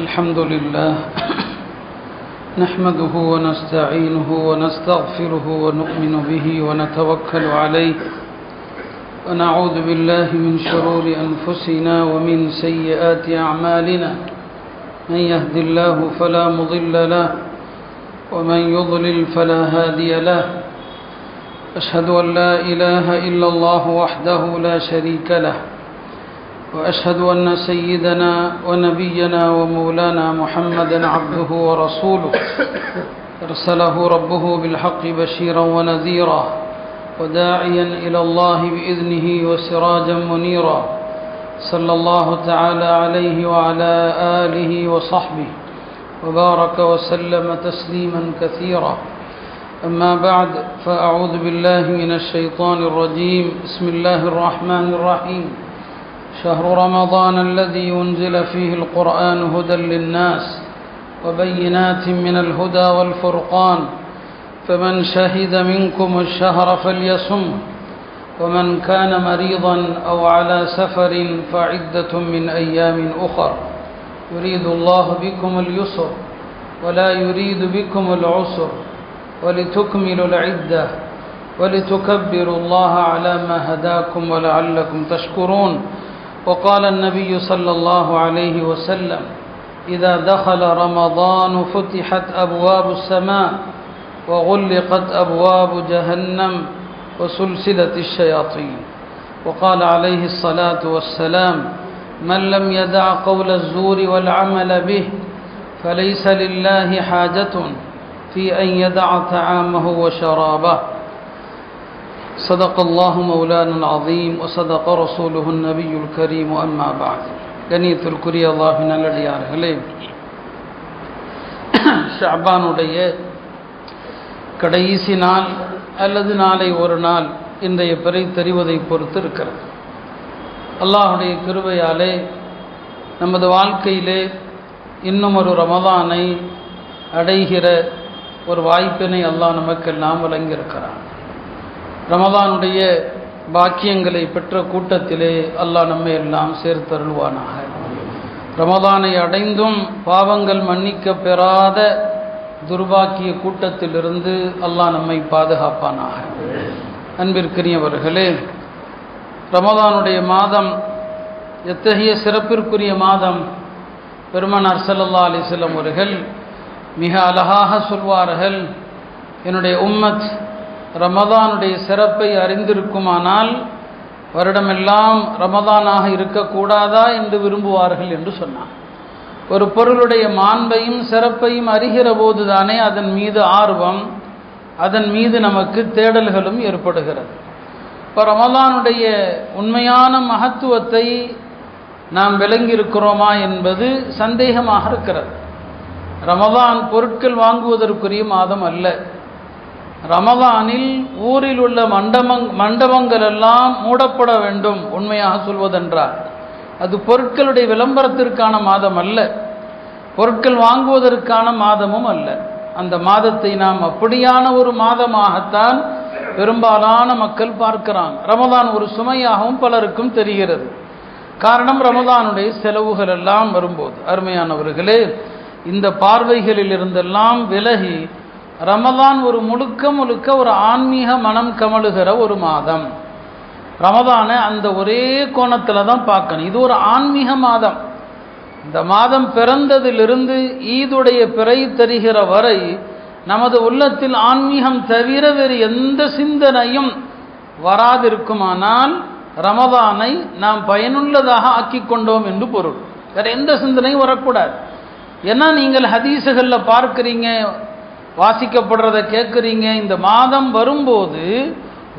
الحمد لله نحمده ونستعينه ونستغفره ونؤمن به ونتوكل عليه ونعوذ بالله من شرور أنفسنا ومن سيئات أعمالنا من يهد الله فلا مضل له ومن يضلل فلا هادي له أشهد أن لا إله إلا الله وحده لا شريك له وأشهد أن سيدنا ونبينا ومولانا محمدا عبده ورسوله أرسله ربه بالحق بشيرا ونذيرا وداعيا إلى الله بإذنه وسراجا منيرا صلى الله تعالى عليه وعلى آله وصحبه وبارك وسلم تسليما كثيرا أما بعد فأعوذ بالله من الشيطان الرجيم بسم الله الرحمن الرحيم شهر رمضان الذي أنزل فيه القرآن هدى للناس وبينات من الهدى والفرقان فمن شهد منكم الشهر فليصم ومن كان مريضا أو على سفر فعدة من أيام أخر يريد الله بكم اليسر ولا يريد بكم العسر ولتكملوا العدة ولتكبروا الله على ما هداكم ولعلكم تشكرون وقال النبي صلى الله عليه وسلم إذا دخل رمضان فتحت أبواب السماء وغلقت أبواب جهنم وسلسلة الشياطين وقال عليه الصلاة والسلام من لم يدع قول الزور والعمل به فليس لله حاجة في أن يدع طعامه وشرابه صدق الله مولانا العظيم وصدق رسوله النبي الكريم أما بعد கண்ணியத்திற்குரிய அல்லாஹ்வின் நல்லடியார்களே, ஷஅபானுடைய கடைசி நாள் அல்லது நாளை ஒரு நாள் இன்றைய பிறை தெரிவதை பொறுத்து இருக்கிறது. அல்லாஹுடைய கிருபையாலே நமது வாழ்க்கையிலே இன்னும் ஒரு ரமதானை அடைகிற ஒரு வாய்ப்பினை அல்லாஹ் நமக்கெல்லாம் வழங்கியிருக்கிறான். ரமதானுடைய பாக்கியங்களை பெற்ற கூட்டத்திலே அல்லாஹ் நம்மை எல்லாம் சேர்த்தருள்வானாக. ரமதானை அடைந்தும் பாவங்கள் மன்னிக்க பெறாத துர்பாக்கிய கூட்டத்திலிருந்து அல்லாஹ் நம்மை பாதுகாப்பானாக. அன்பிற்குரியவர்களே, ரமதானுடைய மாதம் எத்தகைய சிறப்பிற்குரிய மாதம்! பெருமானார் ஸல்லல்லாஹு அலைஹி வஸல்லம் அவர்கள் மிக அழகாக சொல்வார்கள், என்னுடைய உம்மத் ரமதானுடைய சிறப்பை அறிந்திருக்குமானால் வருடமெல்லாம் ரமதானாக இருக்கக்கூடாதா என்று விரும்புவார்கள் என்று சொன்னார். ஒரு பொருளுடைய மாண்பையும் சிறப்பையும் அறிகிற போதுதானே அதன் மீது ஆர்வம், அதன் மீது நமக்கு தேடல்களும் ஏற்படுகிறது. இப்போ ரமதானுடைய உண்மையான மகத்துவத்தை நாம் விளங்கியிருக்கிறோமா என்பது சந்தேகமாக இருக்கிறது. ரமதான் பொருட்கள் வாங்குவதற்குரிய மாதம் அல்ல. ரமதானில் ஊரில் உள்ள மண்டபங்கள் எல்லாம் மூடப்பட வேண்டும். உண்மையாக சொல்வதென்றால் அது பொருட்களுடைய விளம்பரத்திற்கான மாதம் அல்ல, பொருட்கள் வாங்குவதற்கான மாதமும் அல்ல. அந்த மாதத்தை நாம் அப்படியான ஒரு மாதமாகத்தான் பெரும்பாலான மக்கள் பார்க்கிறாங்க. ரமதான் ஒரு சுமையாகவும் பலருக்கும் தெரிகிறது. காரணம், ரமதானுடைய செலவுகள் எல்லாம் வரும்போது. அருமையானவர்களே, இந்த பார்வைகளில் இருந்தெல்லாம் விலகி ரமதான் ஒரு முழுக்க ஒரு ஆன்மீக மனம் கமழுகிற ஒரு மாதம். ரமதானை அந்த ஒரே கோணத்தில் தான் பார்க்கணும். இது ஒரு ஆன்மீக மாதம். இந்த மாதம் பிறந்ததிலிருந்து ஈதுடைய பிறை தெரிகிற வரை நமது உள்ளத்தில் ஆன்மீகம் தவிர வேறு எந்த சிந்தனையும் வராதிருக்குமானால் ரமதானை நாம் பயனுள்ளதாக ஆக்கி கொண்டோம் என்று பொருள். வேறு எந்த சிந்தனையும் வரக்கூடாது. ஏன்னா நீங்கள் ஹதீஸுகளில் பார்க்குறீங்க, வாசிக்கப்படுறதை கேட்குறீங்க. இந்த மாதம் வரும்போது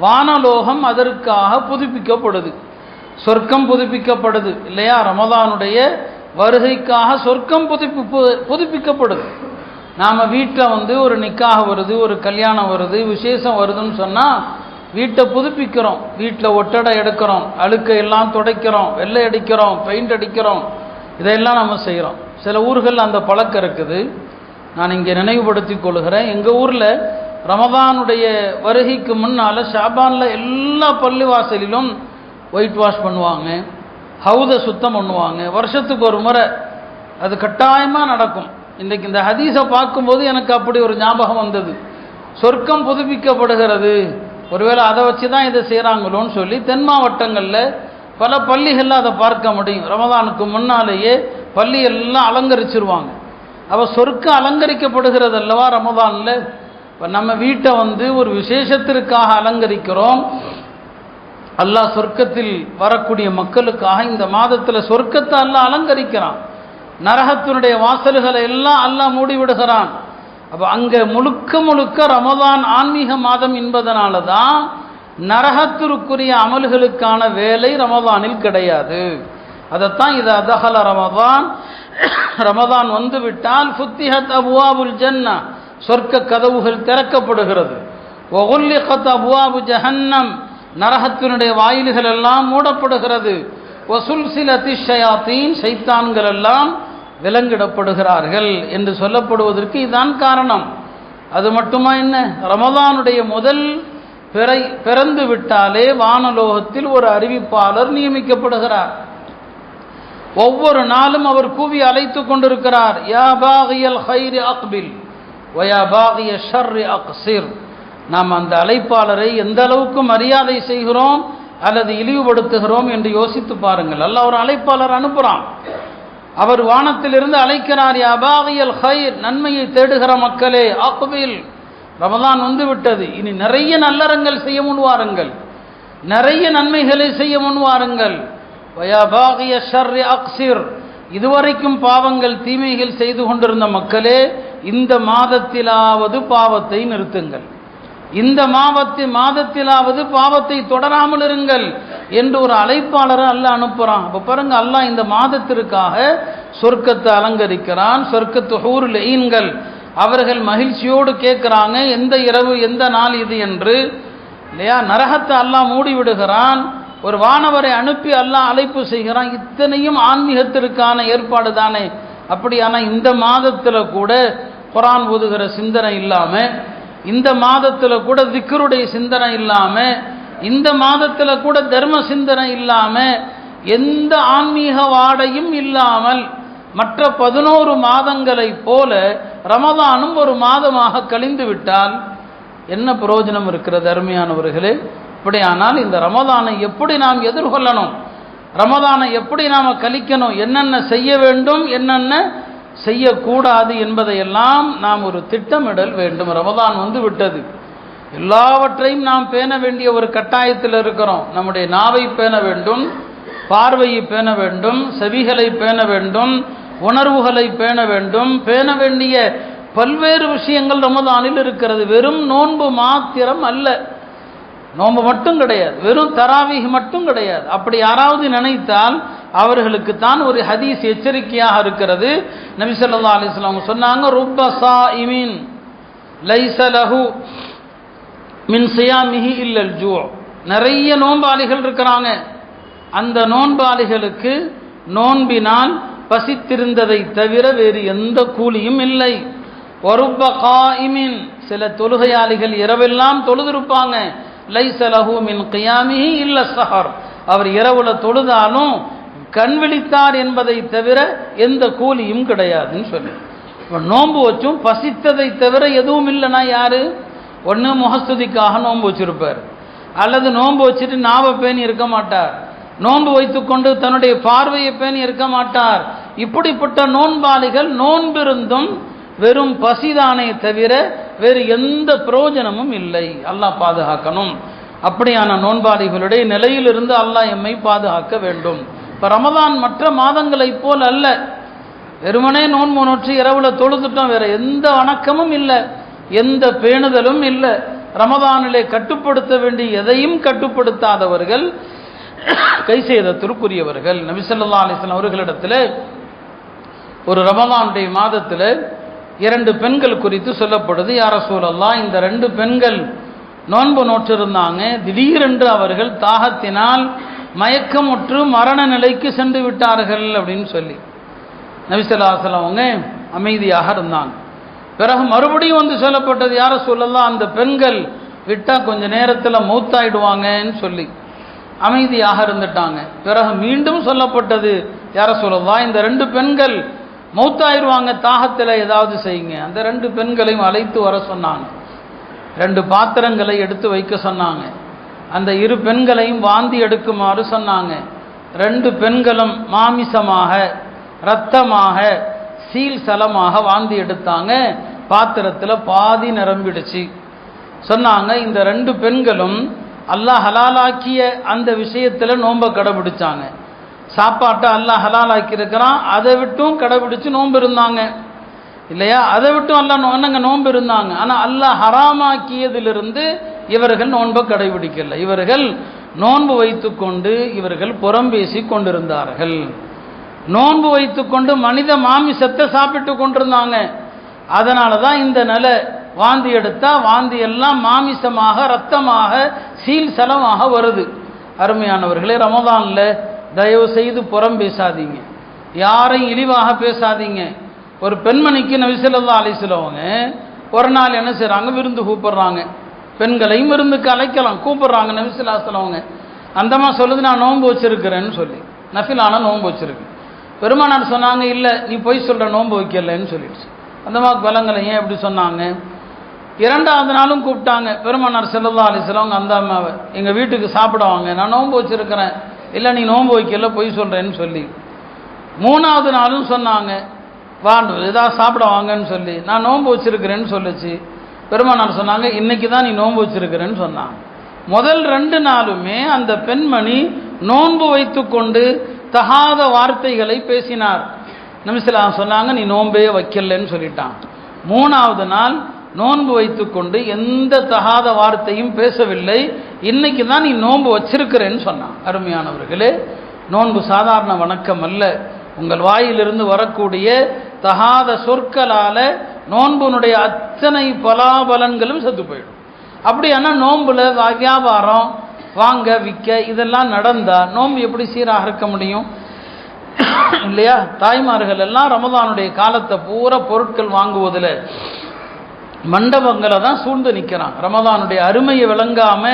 வானலோகம் அதற்காக புதுப்பிக்கப்படுது, சொர்க்கம் புதுப்பிக்கப்படுது இல்லையா? ரமதானுடைய வருகைக்காக சொர்க்கம் புதுப்பிக்கப்படுது. நாம் வீட்டில் ஒரு நிக்காக வருது, ஒரு கல்யாணம் வருது, விசேஷம் வருதுன்னு சொன்னால் வீட்டை புதுப்பிக்கிறோம், வீட்டில் ஒட்டடை எடுக்கிறோம், அழுக்கையெல்லாம் துடைக்கிறோம், வெள்ளை அடிக்கிறோம், பெயிண்ட் அடிக்கிறோம், இதையெல்லாம் நம்ம செய்கிறோம். சில ஊர்கள் அந்த பழக்கம் இருக்குது. நான் இங்கே நினைவுபடுத்தி கொள்கிறேன். எங்கள் ஊரில் ரமதானுடைய வருகைக்கு முன்னால் ஷாபானில் எல்லா பள்ளிவாசலிலும் ஒயிட் வாஷ் பண்ணுவாங்க, ஹவுதை சுத்தம் பண்ணுவாங்க. வருஷத்துக்கு ஒரு முறை அது கட்டாயமாக நடக்கும். இன்றைக்கு இந்த ஹதீஸை பார்க்கும்போது எனக்கு அப்படி ஒரு ஞாபகம் வந்தது. சொர்க்கம் புதுப்பிக்கப்படுகிறது, ஒருவேளை அதை வச்சு தான் இதை செய்கிறாங்களோன்னு சொல்லி தென் மாவட்டங்களில் பல பள்ளிகளில் அதை பார்க்க முடியும். ரமதானுக்கு முன்னாலேயே பள்ளி எல்லாம் அலங்கரிச்சிருவாங்க. அப்போ சொர்க்கம் அலங்கரிக்கப்படுகிறது அல்லவா ரமதானில். இப்போ நம்ம வீட்டை ஒரு விசேஷத்திற்காக அலங்கரிக்கிறோம். அல்லாஹ் சொர்க்கத்தில் வரக்கூடிய மக்களுக்காக இந்த மாதத்தில் சொர்க்கத்தை அல்லாஹ் அலங்கரிக்கிறான். நரகத்தினுடைய வாசல்களை எல்லாம் அல்லாஹ் மூடிவிடுகிறான். அப்போ அங்கே முழுக்க முழுக்க ரமதான் ஆன்மீக மாதம் என்பதனால தான் நரகத்திற்குரிய அமல்களுக்கான வேலை ரமதானில் கிடையாது. அதைத்தான் இது அதஹல ரமதான், ரமதான் வந்துவிட்டால் ஃபுத்திஹத் அப்வாபுல் ஜன்னா, சொர்க்க கதவுகள் திறக்கப்படுகிறது. வகுல்லிகத் அப்வாபு ஜஹன்னம், நரகத்தினுடைய வாயில்கள் எல்லாம் மூடப்படுகிறது. வசுல்சிலத்தி ஷயாத்தீன், ஷைத்தான்கள் எல்லாம் விலங்கிடப்படுகிறார்கள் என்று சொல்லப்படுவதற்கு இதுதான் காரணம். அது மட்டுமா என்ன, ரமதானுடைய முதல் பிறந்து விட்டாலே வானலோகத்தில் ஒரு அறிவிப்பாளர் நியமிக்கப்படுகிறார். ஒவ்வொரு நாளும் அவர் கூவி அழைத்து கொண்டிருக்கிறார், யா பாகியல் ஹைரி அக்பில் வயா பாகிய ஷர்ரி அக்சிர். நாம் அந்த அழைப்பாளரை எந்த அளவுக்கு மரியாதை செய்கிறோம் அல்லது இழிவுபடுத்துகிறோம் என்று யோசித்து பாருங்கள். அல்லாஹ் ஒரு அழைப்பாளர் அனுப்புகிறான். அவர் வானத்திலிருந்து அழைக்கிறார், யா பாகியல் ஹைர், நன்மையை தேடுகிற மக்களே, அக்பில், ரமதான் வந்து விட்டது, இனி நிறைய நல்லறங்கள் செய்ய முன்வாருங்கள், நிறைய நன்மைகளை செய்ய முன்வாருங்கள். வயா பாகிய ஷர்ரி அக்சிர், இதுவரைக்கும் பாவங்கள் தீமைகள் செய்து கொண்டிருந்த மக்களே, இந்த மாதத்திலாவது பாவத்தை நிறுத்துங்கள், இந்த மாதத்திலாவது பாவத்தை தொடராமல் இருங்கள் என்று ஒரு அழைப்பாளரை அல்லாஹ் அனுப்புகிறான். அப்போ பாருங்க, அல்லாஹ் இந்த மாதத்திற்காக சொர்க்கத்தை அலங்கரிக்கிறான். சொர்க்கத்து ஹூருல் ஈன்கள் அவர்கள் மகிழ்ச்சியோடு கேட்குறாங்க, எந்த இரவு எந்த நாள் இது என்று, இல்லையா? நரகத்தை அல்லாஹ் மூடி விடுகிறான். ஒரு வானவரை அனுப்பி அல்லாஹ் அழைப்பு செய்கிறான். இத்தனையும் ஆன்மீகத்திற்கான ஏற்பாடு தானே. அப்படியான இந்த மாதத்தில் கூட குர்ஆன் ஓதுகிற சிந்தனை இல்லாமல், இந்த மாதத்தில் கூட திக்ருடைய சிந்தனை இல்லாமல், இந்த மாதத்தில் கூட தர்ம சிந்தனை இல்லாமல், எந்த ஆன்மீக வாடையும் இல்லாமல் மற்ற 11 மாதங்களை போல ரமதானும் ஒரு மாதமாக கழிந்து விட்டால் என்ன பிரயோஜனம் இருக்கிறது அருமையானவர்களே? அப்படியானால் இந்த ரமதானை எப்படி நாம் எதிர்கொள்ளணும், ரமதானை எப்படி நாம் கழிக்கணும், என்னென்ன செய்ய வேண்டும், என்னென்ன செய்யக்கூடாது என்பதையெல்லாம் நாம் ஒரு திட்டமிடல் வேண்டும். ரமதான் வந்து விட்டது, எல்லாவற்றையும் நாம் பேண வேண்டிய ஒரு கட்டாயத்தில் இருக்கிறோம். நம்முடைய நாவை பேண வேண்டும், பார்வையை பேண வேண்டும், செவிகளை பேண வேண்டும், உணர்வுகளை பேண வேண்டும். பேண வேண்டிய பல்வேறு விஷயங்கள் ரமதானில் இருக்கிறது. வெறும் நோன்பு மாத்திரம் அல்ல, நோன்பு மட்டும் கிடையாது, வெறும் தராவீஹ் மட்டும் கிடையாது. அப்படி யாராவது நினைத்தால் அவர்களுக்கு தான் ஒரு ஹதீஸ் எச்சரிக்கையாக இருக்கிறது. நபி ஸல்லல்லாஹு அலைஹி வஸல்லம் சொன்னாங்க, ருப்ப ஸாயிமின் லைஸ லஹு மின் ஸியாமிஹி இல்லல் ஜூ. நிறைய நோன்பாளிகள் இருக்கிறாங்க, அந்த நோன்பாளிகளுக்கு நோன்பினால் பசித்திருந்ததை தவிர வேறு எந்த கூலியும் இல்லை. வருப்ப காயிமின், சில தொழுகையாளிகள் இரவெல்லாம் தொழுதிருப்பாங்க, லைஸ லஹு மின் கியாமிஹி இல்ல ஸஹர், அவர் இரவுல தொழுதாலும் கண் விழித்தார் என்பதை தவிர எந்த கூலியும் கிடையாதுன்னு சொல்லி. இப்போ நோன்பு வச்சும் பசித்ததை தவிர எதுவும் இல்லைன்னா யாரு? ஒன்று முகஸ்துதிக்காக நோன்பு வச்சிருப்பார், அல்லது நோன்பு வச்சுட்டு நாவை பேணி இருக்க மாட்டார், நோன்பு வைத்துக்கொண்டு தன்னுடைய பார்வையை பேணி இருக்க மாட்டார். இப்படிப்பட்ட நோன்பாளிகள் நோன்பிருந்தும் வெறும் பசிதானே தவிர வேறு எந்த பிரயோஜனமும் இல்லை. அல்லாஹ் பாதுகாக்கணும். அப்படியான நோன்பாளிகளுடைய நிலையிலிருந்து அல்லாஹ் எம்மை பாதுகாக்க வேண்டும். இப்போ ரமதான் மற்ற மாதங்களை போல் அல்ல, வெறுமனே நோன்பு நோற்று இரவுல தொழுதுட்டோம், வேற எந்த வணக்கமும் இல்லை, எந்த பேணுதலும் இல்லை. ரமதானிலே கட்டுப்படுத்த வேண்டிய எதையும் கட்டுப்படுத்தாதவர்கள் கை செய்ததற்குரியவர்கள். நபி ஸல்லல்லாஹு அலைஹி வஸல்லம் அவர்களிடத்தில் ஒரு ரமதானுடைய மாதத்தில் 2 பெண்கள் குறித்து சொல்லப்படுது. யா ரசூலல்லாஹ், இந்த 2 பெண்கள் நோன்பு நோற்றிருந்தாங்க, திடீரென்று அவர்கள் தாகத்தினால் மயக்கமுற்று மரண நிலைக்கு சென்று விட்டார்கள் அப்படின்னு சொல்லி நபி ஸல்லல்லாஹு அலைஹி வஸல்லம் அவங்க அமைதியாக இருந்தாங்க. பிறகு மறுபடியும் சொல்லப்பட்டது, யா ரசூலல்லாஹ், அந்த பெண்கள் விட்டால் கொஞ்ச நேரத்தில் மௌத்தாயிடுவாங்கன்னு சொல்லி அமைதியாக இருந்துட்டாங்க. பிறகு மீண்டும் சொல்லப்பட்டது, யா ரசூலல்லாஹ், இந்த 2 பெண்கள் மௌத்தாயிருவாங்க, தாகத்தில் ஏதாவது செய்யுங்க. அந்த 2 பெண்களையும் அழைத்து வர சொன்னாங்க. 2 பாத்திரங்களை எடுத்து வைக்க சொன்னாங்க. அந்த 2 பெண்களையும் வாந்தி எடுக்குமாறு சொன்னாங்க. 2 பெண்களும் மாமிசமாக, இரத்தமாக, சீல் சலமாக வாந்தி எடுத்தாங்க. பாத்திரத்தில் பாதி நிரம்பிடுச்சு. சொன்னாங்க, இந்த 2 பெண்களும் அல்லாஹ் ஹலாலாக்கிய அந்த விஷயத்தில் நோன்பை கடைபிடிச்சாங்க. சாப்பாட்டை அல்லாஹ் ஹலாலாக்கி இருக்கிறான், அதை விட்டும் கடைபிடிச்சு நோன்பு இருந்தாங்க இல்லையா? அதை விட்டும் அல்லாஹ் நோன்பு இருந்தாங்க. ஆனால் அல்லாஹ் ஹராமாக்கியதிலிருந்து இவர்கள் நோன்பை கடைபிடிக்கல. இவர்கள் நோன்பு வைத்துக்கொண்டு இவர்கள் புறம் பேசி கொண்டிருந்தார்கள். நோன்பு வைத்துக்கொண்டு மனித மாமிசத்தை சாப்பிட்டு கொண்டிருந்தாங்க. அதனால தான் இந்த நிலை. வாந்தி எடுத்தா வாந்தி எல்லாம் மாமிசமாக, இரத்தமாக, சீல் சலமாக வருது. அருமையானவர்களே, ரமதான்ல தயவு செய்து புறம் பேசாதீங்க, யாரையும் இழிவாக பேசாதீங்க. ஒரு பெண்மணிக்கு நபி ஸல்லல்லாஹு அலைஹி வஸல்லம் ஒரு நாள் என்ன செய்கிறாங்க, விருந்து கூப்பிடுறாங்க. பெண்களையும் விருந்துக்கு அழைக்கலாம், கூப்பிடுறாங்க நபி ஸல்லல்லாஹு அலைஹி வஸல்லம். அந்தமா சொல்லுது, நான் நோன்பு வச்சிருக்கிறேன்னு சொல்லி, நஃபிலான நோன்பு வச்சிருக்கு. பெருமானார் சொன்னாங்க, இல்லை நீ போய் சொல்கிற, நோன்பு வைக்கலன்னு சொல்லிடுச்சு. அந்தமாவுக்கு பலங்களை ஏன் எப்படி சொன்னாங்க? 2வது நாளும் கூப்பிட்டாங்க பெருமானார் ஸல்லல்லாஹு அலைஹி வஸல்லம் அந்த அம்மாவை, எங்கள் வீட்டுக்கு சாப்பிடுவாங்க, நான் நோன்பு வச்சிருக்கிறேன். இல்லை நீ நோன்பு வைக்கல, பொய் சொல்கிறேன்னு சொல்லி. 3வது நாளும் சொன்னாங்க, வாண்டு ஏதாவது சாப்பிட வாங்கன்னு சொல்லி, நான் நோன்பு வச்சிருக்கிறேன்னு சொல்லிச்சு. பெருமானார் சொன்னாங்க, இன்னைக்கு தான் நீ நோன்பு வச்சிருக்கிறேன்னு சொன்னாங்க. முதல் 2 நாளுமே அந்த பெண்மணி நோன்பு வைத்து கொண்டு தகாத வார்த்தைகளை பேசினார். நபி ஸல்லல்லாஹு அலைஹி வஸல்லம் சொன்னாங்க, நீ நோன்பே வைக்கலன்னு சொல்லிட்டான். 3வது நாள் நோன்பு வைத்து கொண்டு எந்த தகாத வார்த்தையும் பேசவில்லை, இன்னைக்கு தான் நீ நோன்பு வச்சிருக்கிறேன்னு சொன்னான். அருமையானவர்களே, நோன்பு சாதாரண வணக்கம் அல்ல. உங்கள் வாயிலிருந்து வரக்கூடிய தகாத சொற்களால் நோன்புனுடைய அத்தனை பலாபலன்களும் செத்து போயிடும். அப்படியானா நோன்புல வியாபாரம், வாங்க விற்க இதெல்லாம் நடந்தால் நோன்பு எப்படி சீராக இருக்க முடியும் இல்லையா? தாய்மார்கள் எல்லாம் ரமதானுடைய காலத்தை பூரா பொருட்கள் வாங்குவதில் மண்டபங்களை தான் சூழ்ந்து நிற்கிறான். ரமதானுடைய அருமையை விளங்காம,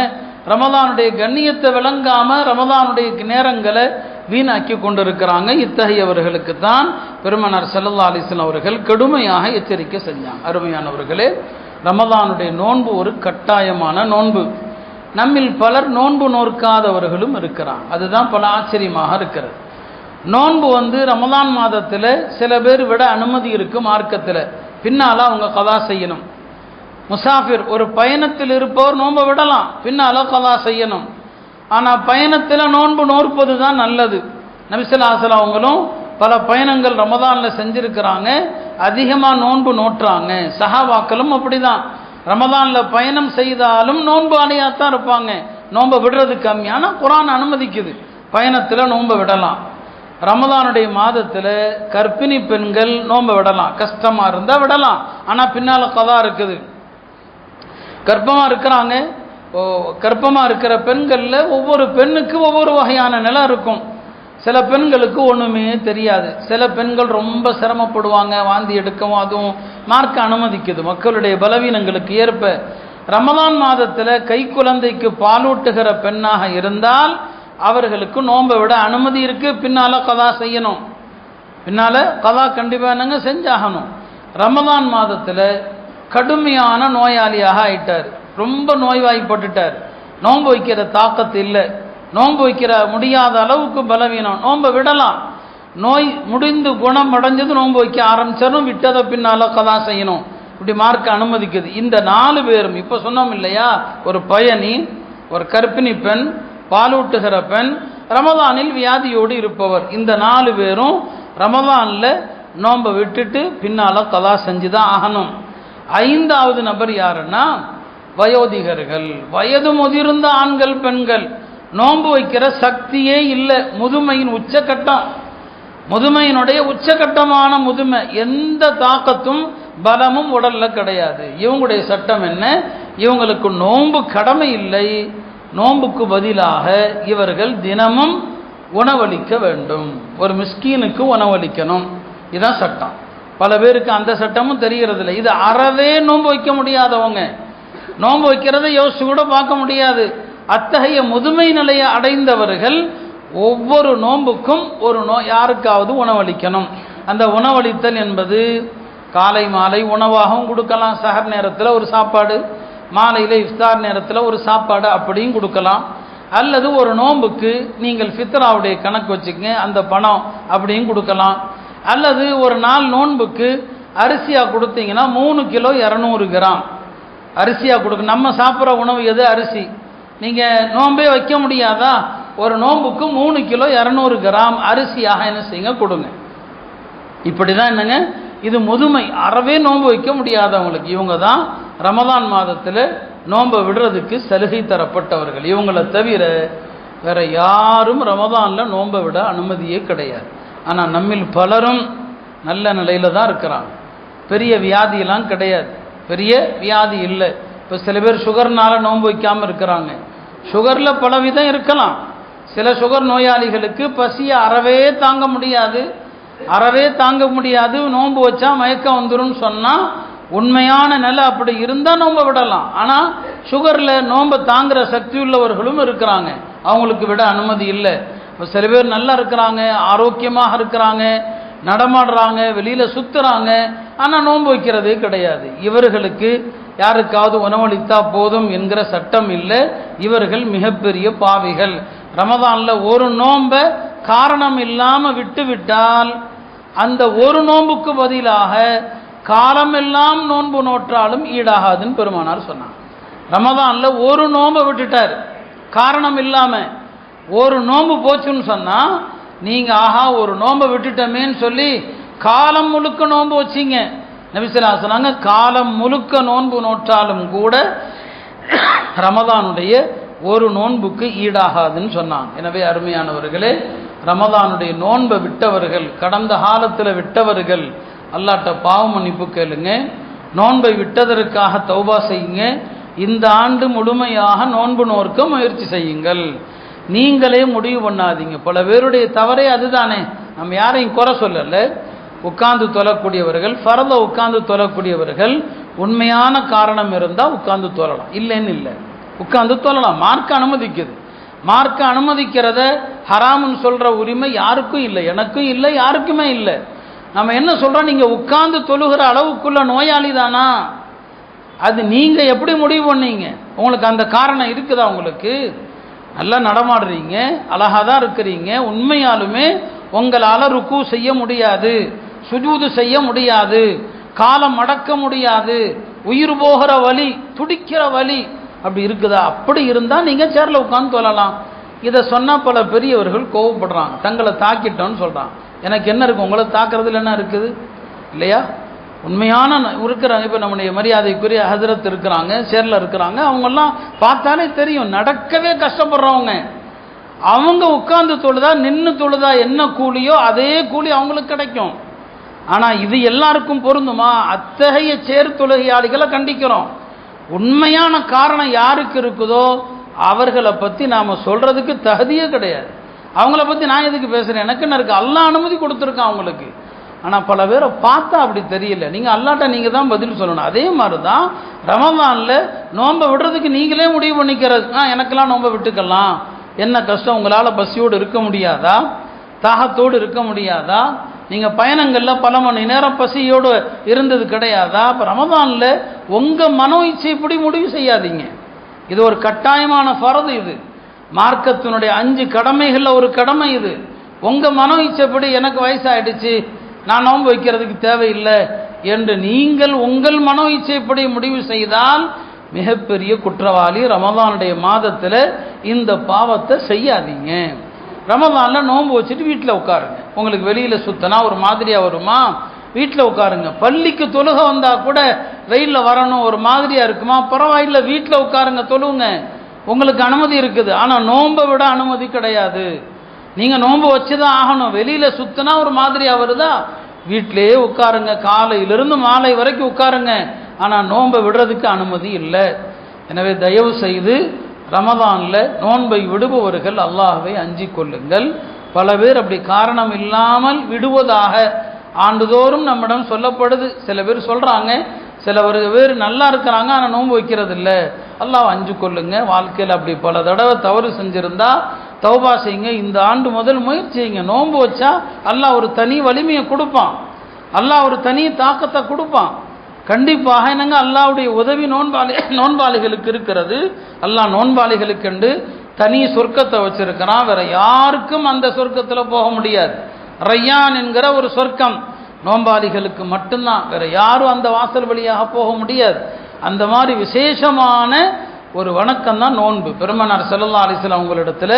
ரமதானுடைய கண்ணியத்தை விளங்காம, ரமதானுடைய நேரங்களை வீணாக்கி கொண்டிருக்கிறாங்க. இத்தகையவர்களுக்கு தான் பெருமானார் ஸல்லல்லாஹு அலைஹி வஸல்லம் அவர்கள் கடுமையாக எச்சரிக்கை செஞ்சாங்க. அருமையானவர்களே, ரமதானுடைய நோன்பு ஒரு கட்டாயமான நோன்பு. நம்மில் பலர் நோன்பு நோற்காதவர்களும் இருக்கிறாங்க. அதுதான் பல ஆச்சரியமாக இருக்கிறது. நோன்பு ரமதான் மாதத்தில் சில பேர் விட அனுமதி இருக்கு மார்க்கத்தில், பின்னால் அவங்க கதா செய்யணும். முசாஃபிர், ஒரு பயணத்தில் இருப்பவர் நோன்பை விடலாம், பின்னால் கதா செய்யணும். ஆனால் பயணத்தில் நோன்பு நோற்பது தான் நல்லது. நபி ஸல்லல்லாஹு அலைஹி வஸல்லம் அவங்களும் பல பயணங்கள் ரமதானில் செஞ்சுருக்கிறாங்க, அதிகமாக நோன்பு நோட்டுறாங்க. சஹாபாக்களும் அப்படிதான், ரமதானில் பயணம் செய்தாலும் நோன்பு அணியாத்தான் இருப்பாங்க, நோன்பை விடுறது கம்மி. ஆனால் குர்ஆன் அனுமதிக்குது, பயணத்தில் நோன்பை விடலாம். ரமதானுடைய மாதத்தில் கர்ப்பிணி பெண்கள் நோன்பை விடலாம், கஷ்டமாக இருந்தால் விடலாம். ஆனால் பின்னால் கதா இருக்குது. கர்ப்பமாக இருக்கிறாங்க, கர்ப்பமாக இருக்கிற பெண்களில் ஒவ்வொரு பெண்ணுக்கு ஒவ்வொரு வகையான நிலை இருக்கும். சில பெண்களுக்கு ஒன்றுமே தெரியாது, சில பெண்கள் ரொம்ப சிரமப்படுவாங்க, வாந்தி எடுக்கவும். அதுவும் மார்க்க அனுமதிக்குது மக்களுடைய பலவீனங்களுக்கு ஏற்ப. ரமதான் மாதத்தில் கை குழந்தைக்கு பாலூட்டுகிற பெண்ணாக இருந்தால் அவர்களுக்கு நோன்பை விட அனுமதி இருக்குது, பின்னால் கதா செய்யணும். பின்னால் கதா கண்டிப்பாக என்னங்க செஞ்சாகணும். ரமதான் மாதத்தில் கடுமையான நோயாளியாக ஆயிட்டார், ரொம்ப நோய்வாய்ப்பட்டுட்டார், நோன்பு வைக்கிற தாக்கத்து இல்லை, நோன்பு வைக்கிற முடியாத அளவுக்கு பலவீனம், நோன்பை விடலாம். நோய் முடிந்து குணம் அடைஞ்சது நோன்பு வைக்க ஆரம்பிச்சாலும் விட்டதை பின்னால் கதா செய்யணும். இப்படி மார்க்க அனுமதிக்குது. இந்த 4 பேரும் இப்போ சொன்னோம் இல்லையா, ஒரு பயணி, ஒரு கர்ப்பிணி பெண், பாலூட்டுகிற பெண், ரமதானில் வியாதியோடு இருப்பவர், இந்த 4 பேரும் ரமதானில் நோன்பை விட்டுட்டு பின்னால் கதா செஞ்சு தான் ஆகணும். 5வது நபர் யாருன்னா வயோதிகர்கள், வயது முதிர்ந்த ஆண்கள் பெண்கள். நோன்பு வைக்கிற சக்தியே இல்லை, முதுமையின் உச்சக்கட்டம், முதுமையினுடைய உச்சக்கட்டமான முதுமை, எந்த தாக்கத்தும் பலமும் உடல்ல கிடையாது. இவங்களுடைய சட்டம் என்ன? இவங்களுக்கு நோன்பு கடமை இல்லை, நோன்புக்கு பதிலாக இவர்கள் தினமும் உணவளிக்க வேண்டும், ஒரு மிஸ்கீனுக்கு உணவளிக்கணும். இதுதான் சட்டம். பல பேருக்கு அந்த சட்டமும் தெரிகிறது இல்லை. இது அறவே நோன்பு வைக்க முடியாதவங்க, நோன்பு வைக்கிறத யோசிச்சு கூட பார்க்க முடியாது. அத்தகைய முதுமை நிலையை அடைந்தவர்கள் ஒவ்வொரு நோன்புக்கும் ஒரு யாருக்காவது உணவளிக்கணும். அந்த உணவளித்தல் என்பது காலை மாலை உணவாகவும் கொடுக்கலாம், சஹர் நேரத்தில் ஒரு சாப்பாடு, மாலையில் இஃப்தார் நேரத்தில் ஒரு சாப்பாடு அப்படியும் கொடுக்கலாம். அல்லது ஒரு நோன்புக்கு நீங்கள் ஃபித்ராவுடைய கணக்கு வச்சுக்கங்க, அந்த பணம் அப்படியும் கொடுக்கலாம். அல்லது ஒரு நாள் நோன்புக்கு அரிசியாக கொடுத்தீங்கன்னா 3 கிலோ 200 கிராம் அரிசியாக கொடுக்க. நம்ம சாப்பிட்ற உணவு எது? அரிசி. நீங்கள் நோன்பே வைக்க முடியாதா? ஒரு நோன்புக்கு 3 கிலோ 200 கிராம் அரிசியாக என்ன செய்யுங்க, கொடுங்க. இப்படி தான் என்னங்க, இது முதுமை, அறவே நோன்பு வைக்க முடியாதவங்களுக்கு இவங்க தான் ரமதான் மாதத்தில் நோன்பை விடுறதுக்கு சலுகை தரப்பட்டவர்கள். இவங்களை தவிர வேற யாரும் ரமதானில் நோன்பை விட அனுமதியே கிடையாது. ஆனால் நம்மில் பலரும் நல்ல நிலையில் தான் இருக்கிறாங்க. பெரிய வியாதியெல்லாம் கிடையாது, பெரிய வியாதி இல்லை. இப்போ சில பேர் சுகர்னால நோன்பு வைக்காமல் இருக்கிறாங்க. சுகரில் பல விதம் இருக்கலாம். சில சுகர் நோயாளிகளுக்கு பசியை அறவே தாங்க முடியாது, நோன்பு வச்சா மயக்கம் வந்துடும் சொன்னால் உண்மையான நிலை அப்படி இருந்தால் நோன்பை விடலாம். ஆனால் சுகரில் நோன்பை தாங்குகிற சக்தி உள்ளவர்களும் இருக்கிறாங்க, அவங்களுக்கு விட அனுமதி இல்லை. இப்போ சில பேர் நல்லா இருக்கிறாங்க, ஆரோக்கியமாக இருக்கிறாங்க, நடமாடுறாங்க, வெளியில் சுற்றுறாங்க, ஆனால் நோன்பு வைக்கிறதே கிடையாது. இவர்களுக்கு யாருக்காவது உணவளித்தா போதும் என்கிற சட்டம் இல்லை. இவர்கள் மிகப்பெரிய பாவிகள். ரமதானில் ஒரு நோன்பை காரணம் இல்லாமல் விட்டு விட்டால் அந்த ஒரு நோன்புக்கு பதிலாக காலமெல்லாம் நோன்பு நோற்றாலும் ஈடாகாதுன்னு பெருமானார் சொன்னார். ரமதானில் ஒரு நோன்பை விட்டுட்டார் காரணம் இல்லாமல், ஒரு நோன்பு போச்சுன்னு சொன்னால் நீங்கள் ஆஹா ஒரு நோன்பை விட்டுட்டமேன்னு சொல்லி காலம் முழுக்க நோன்பு வச்சிங்க. நபிசல்லா சொன்னாங்க, காலம் முழுக்க நோன்பு நோற்றாலும் கூட ரமதானுடைய ஒரு நோன்புக்கு ஈடாகாதுன்னு சொன்னாங்க. எனவே அருமையானவர்களே, ரமதானுடைய நோன்பை விட்டவர்கள், கடந்த காலத்தில் விட்டவர்கள், அல்லாஹ்ட்ட பாவ மன்னிப்பு கேளுங்க, நோன்பை விட்டதற்காக தௌபா செய்யுங்க. இந்த ஆண்டு முழுமையாக நோன்பு நோற்க முயற்சி செய்யுங்கள். நீங்களே முடிவு பண்ணாதீங்க. பல பேருடைய தவறே அதுதானே. நம்ம யாரையும் குறை சொல்லலை. உட்கார்ந்து தொழக்கூடியவர்கள், ஃபர்த உட்கார்ந்து தொழக்கூடியவர்கள், உண்மையான காரணம் இருந்தால் உட்கார்ந்து தொழலாம், இல்லைன்னு இல்லை, உட்கார்ந்து தொழலாம். மார்க்க அனுமதிக்குது. மார்க்க அனுமதிக்கிறத ஹராம்னு சொல்கிற உரிமை யாருக்கும் இல்லை, எனக்கும் இல்லை, யாருக்குமே இல்லை. நம்ம என்ன சொல்கிறோம், நீங்கள் உட்கார்ந்து தொழுகிற அளவுக்குள்ள நோயாளி தானா? அது நீங்கள் எப்படி முடிவு பண்ணீங்க? உங்களுக்கு அந்த காரணம் இருக்குதா? உங்களுக்கு நல்லா நடமாடுறீங்க, அழகாக தான் இருக்கிறீங்க, உண்மையாலுமே உங்களால் ருக்கு செய்ய முடியாது, சுஜூது செய்ய முடியாது, காலம் அடக்க முடியாது, உயிர் போகிற வலி, துடிக்கிற வலி அப்படி இருக்குதா? அப்படி இருந்தால் நீங்கள் சேரில் உட்காந்து தொழலாம். இதை சொன்னால் பல பெரியவர்கள் கோவப்படுறாங்க, தங்களை தாக்கிட்டோன்னு சொல்கிறாங்க. எனக்கு என்ன இருக்குது, உங்களை தாக்குறதுல என்ன இருக்குது இல்லையா? உண்மையான இருக்கிறாங்க. இப்போ நம்முடைய மரியாதைக்குரிய ஹஜரத் இருக்கிறாங்க, சேரில் இருக்கிறாங்க, அவங்கெல்லாம் பார்த்தாலே தெரியும் நடக்கவே கஷ்டப்படுறவங்க. அவங்க உட்கார்ந்து தொழுதா நின்று தொழுதா என்ன கூலியோ அதே கூலி அவங்களுக்கு கிடைக்கும். ஆனால் இது எல்லாருக்கும் பொருந்துமா? அத்தகைய சேர் தொழுகையாளிகளை கண்டிக்கிறோம். உண்மையான காரணம் யாருக்கு இருக்குதோ அவர்களை பற்றி நாம் சொல்கிறதுக்கு தகுதியே கிடையாது. அவங்கள பற்றி நான் எதுக்கு பேசுகிறேன்? எனக்குன்னு இருக்கு, அல்லாஹ் அனுமதி கொடுத்துருக்கான் அவங்களுக்கு. ஆனால் பல பேரை பார்த்தா அப்படி தெரியல. நீங்கள் அல்லாட்ட நீங்கள் தான் பதில் சொல்லணும். அதே மாதிரி தான் ரமதானில் நோன்பை விடுறதுக்கு நீங்களே முடிவு பண்ணிக்கிறது. எனக்கெல்லாம் நோன்பை விட்டுக்கலாம், என்ன கஷ்டம், உங்களால் பசியோடு இருக்க முடியாதா, தாகத்தோடு இருக்க முடியாதா, நீங்கள் பயணங்களில் பல மணி நேரம் பசியோடு இருந்தது கிடையாதா? இப்போ ரமதானில் உங்கள் மனோ இச்சைப்படி முடிவு செய்யாதீங்க. இது ஒரு கட்டாயமான ஃபர்து. இது மார்க்கத்தினுடைய 5 கடமைகளில் ஒரு கடமை. இது உங்கள் மனோ இச்சைப்படி எனக்கு வயசாயிடுச்சு, நான் நோன்பு வைக்கிறதுக்கு தேவையில்லை என்று நீங்கள் உங்கள் மனோ இச்சைப்படி முடிவு செய்தால் மிகப்பெரிய குற்றவாளி. ரமதானுடைய மாதத்தில் இந்த பாவத்தை செய்யாதீங்க. ரமதானில் நோன்பு வச்சுட்டு வீட்டில் உட்காருங்க. உங்களுக்கு வெளியில் சுத்தினா ஒரு மாதிரியாக வருமா? வீட்டில் உட்காருங்க. பள்ளிக்கு தொழுக வந்தால் கூட வெயிலில் வரணும் ஒரு மாதிரியாக இருக்குமா? பரவாயில்லை, வீட்டில் உட்காருங்க, தொழுவுங்க, உங்களுக்கு அனுமதி இருக்குது. ஆனால் நோன்பை விட அனுமதி கிடையாது. நீங்கள் நோன்பு வச்சு தான் ஆகணும். வெளியில் சுத்தினா ஒரு மாதிரியாக வருதா? வீட்டிலேயே உட்காருங்க, காலையிலிருந்து மாலை வரைக்கும் உட்காருங்க. ஆனால் நோன்பை விடுறதுக்கு அனுமதி இல்லை. எனவே தயவு செய்து ரமதானில் நோன்பை விடுபவர்கள் அல்லாஹ்வை அஞ்சிக் கொள்ளுங்கள். பல பேர் அப்படி காரணம் இல்லாமல் விடுவதாக ஆண்டுதோறும் நம்மிடம் சொல்லப்படுது. சில பேர் சொல்கிறாங்க, சில பேர் நல்லா இருக்கிறாங்க ஆனால் நோன்பு வைக்கிறது இல்லை. அல்லாஹ் அஞ்சு கொள்ளுங்க. வாழ்க்கையில் அப்படி பல தடவை தவறு செஞ்சுருந்தா தௌபா செய்யுங்க. இந்த ஆண்டு முதல் முயற்சி செய்யுங்க. நோன்பு வச்சா அல்லாஹ் ஒரு தனி வலிமையை கொடுப்பான், அல்லாஹ் ஒரு தனி தாக்கத்தை கொடுப்பான். கண்டிப்பாக என்னங்க அல்லாஹ்வுடைய உதவி நோன்பாளிகளுக்கு இருக்கிறது. அல்லாஹ் நோன்பாளிகளுக்கு என்று தனி சொர்க்கத்தை வச்சிருக்கிறான். வேற யாருக்கும் அந்த சொர்க்கத்தில் போக முடியாது. ரய்யான் என்கிற ஒரு சொர்க்கம் நோன்பாளிகளுக்கு மட்டும்தான், வேற யாரும் அந்த வாசல் வழியாக போக முடியாது. அந்த மாதிரி விசேஷமான ஒரு வணக்கம் தான் நோன்பு. பெருமானார் ஸல்லல்லாஹு அலைஹி வஸல்லம் அவங்களிடத்துல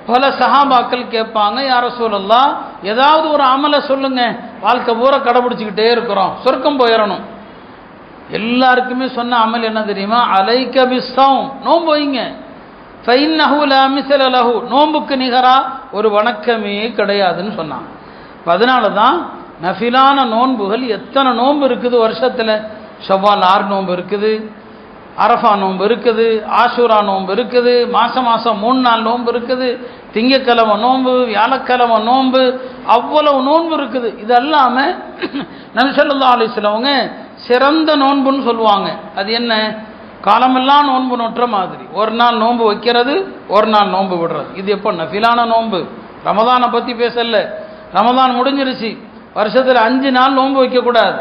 பல சஹாபாக்கள் கேட்பாங்க, யா ரசூலல்லாஹ் ஏதாவது ஒரு அமலை சொல்லுங்க, வாழ்க்கை பூரா கடைபிடிச்சிக்கிட்டே இருக்கிறோம், சொர்க்கம் போயிடணும். எல்லாருக்குமே சொன்ன அமல் என்ன தெரியுமா? அலைக பிஸ்ஸௌம், நோன்பு வைங்க. ஃபைன்னஹு லா மிஸ்ல லஹு, நோன்புக்கு நிகரா ஒரு வணக்கமே கிடையாதுன்னு சொன்னாங்க. அதனால தான் நஃபிலான நோன்புகள் எத்தனை நோன்பு இருக்குது வருஷத்தில். ஷவ்வால் 6 நோன்பு இருக்குது, அரஃபா நோன்பு இருக்குது, ஆஷூரா நோன்பு இருக்குது, மாதம் 3 நாள் நோன்பு இருக்குது, திங்கக்கிழமை நோன்பு, வியாழக்கிழமை நோன்பு, அவ்வளவு நோன்பு இருக்குது. இது அல்லாமல் நபி ஸல்லல்லாஹு அலைஹி வஸல்லம் சிறந்த நோன்புன்னு சொல்லுவாங்க. அது என்ன? காலமெல்லாம் நோன்பு நோற்ற மாதிரி, ஒரு நாள் நோன்பு வைக்கிறது, ஒரு நாள் நோன்பு விடுறது. இது எப்போ? நஃபிலான நோன்பு. ரமதானை பற்றி பேசல, ரமதான் முடிஞ்சிருச்சு. வருஷத்தில் 5 நாள் நோன்பு வைக்கக்கூடாது.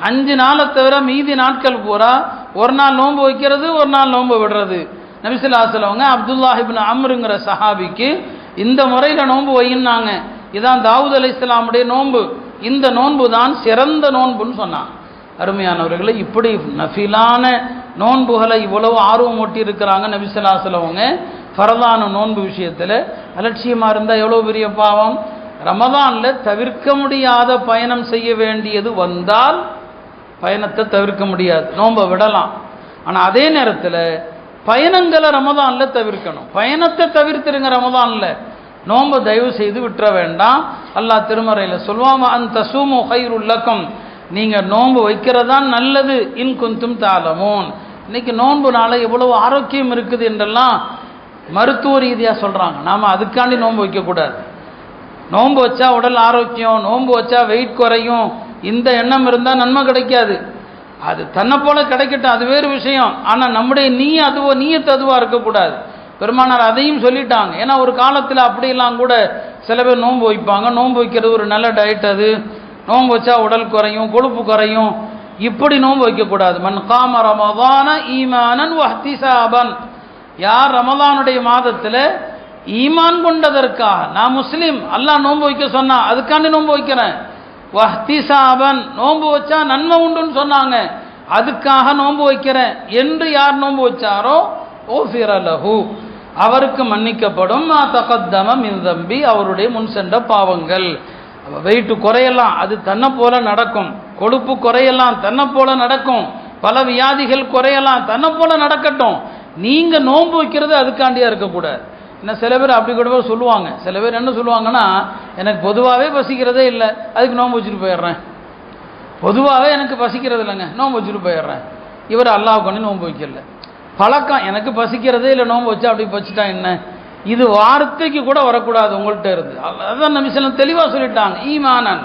5 நாளை தவிர மீதி நாட்கள் பூரா ஒரு நாள் நோன்பு வைக்கிறது, ஒரு நாள் நோன்பு விடுறது. நபி ஸல்லல்லாஹு அலைஹி வஸல்லம் அப்துல்லாஹ் இப்னு அம்ருங்கிற சஹாபிக்கு இந்த முறையில் நோன்பு வையினாங்க. இதான் தாவூத் அலைஹிஸ்ஸலாமுடைய நோன்பு. இந்த நோன்பு தான் சிறந்த நோன்புன்னு சொன்னாங்க. அருமையானவர்களை, இப்படி நஃபிலான நோன்புகளை இவ்வளவு ஆர்வம் ஊட்டி இருக்கிறாங்க நபி ஸல்லல்லாஹு அலைஹி வஸல்லம். ஃபரதான நோன்பு விஷயத்தில் அலட்சியமாக இருந்தால் எவ்வளோ பெரிய பாவம். ரமதானில் தவிர்க்க முடியாத பயணம் செய்ய வேண்டியது வந்தால் பயணத்தை தவிர்க்க முடியாது, நோன்பை விடலாம். ஆனால் அதே நேரத்தில் பயணங்களை ரமதானில் தவிர்க்கணும். பயணத்தை தவிர்த்துருங்க ரமதானில், நோன்பை தயவு செய்து விட்டுற வேண்டாம். அல்லாஹ் திருமறையில் சொல்வாம அந்த தஸூமு கைருல் லக்கும், நீங்கள் நோன்பு வைக்கிறதான் நல்லது, இன் குந்தும் தஅலமூன். இன்னைக்கு நோன்புனால எவ்வளவு ஆரோக்கியம் இருக்குது என்றெல்லாம் மருத்துவ ரீதியாக சொல்கிறாங்க. நாம் அதுக்காண்டி நோன்பு வைக்கக்கூடாது. நோன்பு வச்சா உடல் ஆரோக்கியம், நோன்பு வச்சா வெயிட் குறையும், இந்த எண்ணம் இருந்தால் நன்மை கிடைக்காது. அது தன்னை போல கிடைக்கட்டும், அது வேறு விஷயம். ஆனால் நம்முடைய நீயத்து அதுவாக இருக்கக்கூடாது. பெருமானார் அதையும் சொல்லிட்டாங்க. ஏன்னா ஒரு காலத்தில் அப்படியெல்லாம் கூட சில பேர் நோன்பு வைப்பாங்க. நோன்பு வைக்கிறது ஒரு நல்ல டயட், அது நோன்பு வச்சா உடல் குறையும், கொழுப்பு குறையும், இப்படி நோன்பு வைக்கக்கூடாது. மன் காம ரமதான ஈமானன் வஹ்திசாபன், யார் ரமதானுடைய மாதத்தில் ஈமான் கொண்டதற்காக, நான் முஸ்லீம், அல்லாஹ் நோன்பு வைக்க சொன்னா அதுக்காண்டி நோன்பு வைக்கிறேன், வஹ்திசாபன், நோன்பு வச்சா நன்மை உண்டுன்னு சொன்னாங்க, அதுக்காக நோன்பு வைக்கிறேன் என்று யார் நோன்பு வச்சாரோ ஓஃபிர லஹு, அவருக்கு மன்னிக்கப்படும் மா தகத்தம மின் தம்பி, அவருடைய முன் சென்ற பாவங்கள். வெயிட்டு குறையலாம், அது தன்னை போல நடக்கும். கொழுப்பு குறையலாம், தன்னை போல நடக்கும். பல வியாதிகள் குறையலாம், தன்னை போல நடக்கட்டும். நீங்க நோன்பு வைக்கிறது அதுக்காண்டியா இருக்கக்கூடாது. என்ன சில பேர் அப்படி கூட சொல்லுவாங்க. சில பேர் என்ன சொல்லுவாங்கன்னா, எனக்கு பொதுவாகவே பசிக்கிறதே இல்லை, அதுக்கு நோன்பு வச்சுட்டு போயிடுறேன். பொதுவாகவே எனக்கு பசிக்கிறது இல்லைங்க, நோன்பு வச்சுட்டு போயிடுறேன். இவர் அல்லாஹ் கொண்டு நோன்பு வைக்கல. பழக்கம், எனக்கு பசிக்கிறதே இல்லை, நோன்பு வச்சா அப்படி வச்சுட்டா என்ன? இது வார்த்தைக்கு கூட வரக்கூடாது உங்கள்கிட்ட இருந்து. அதான் நபி ஸல்லல்லாஹு அலைஹி வஸல்லம் தெளிவாக சொல்லிட்டாங்க, ஈமானன்,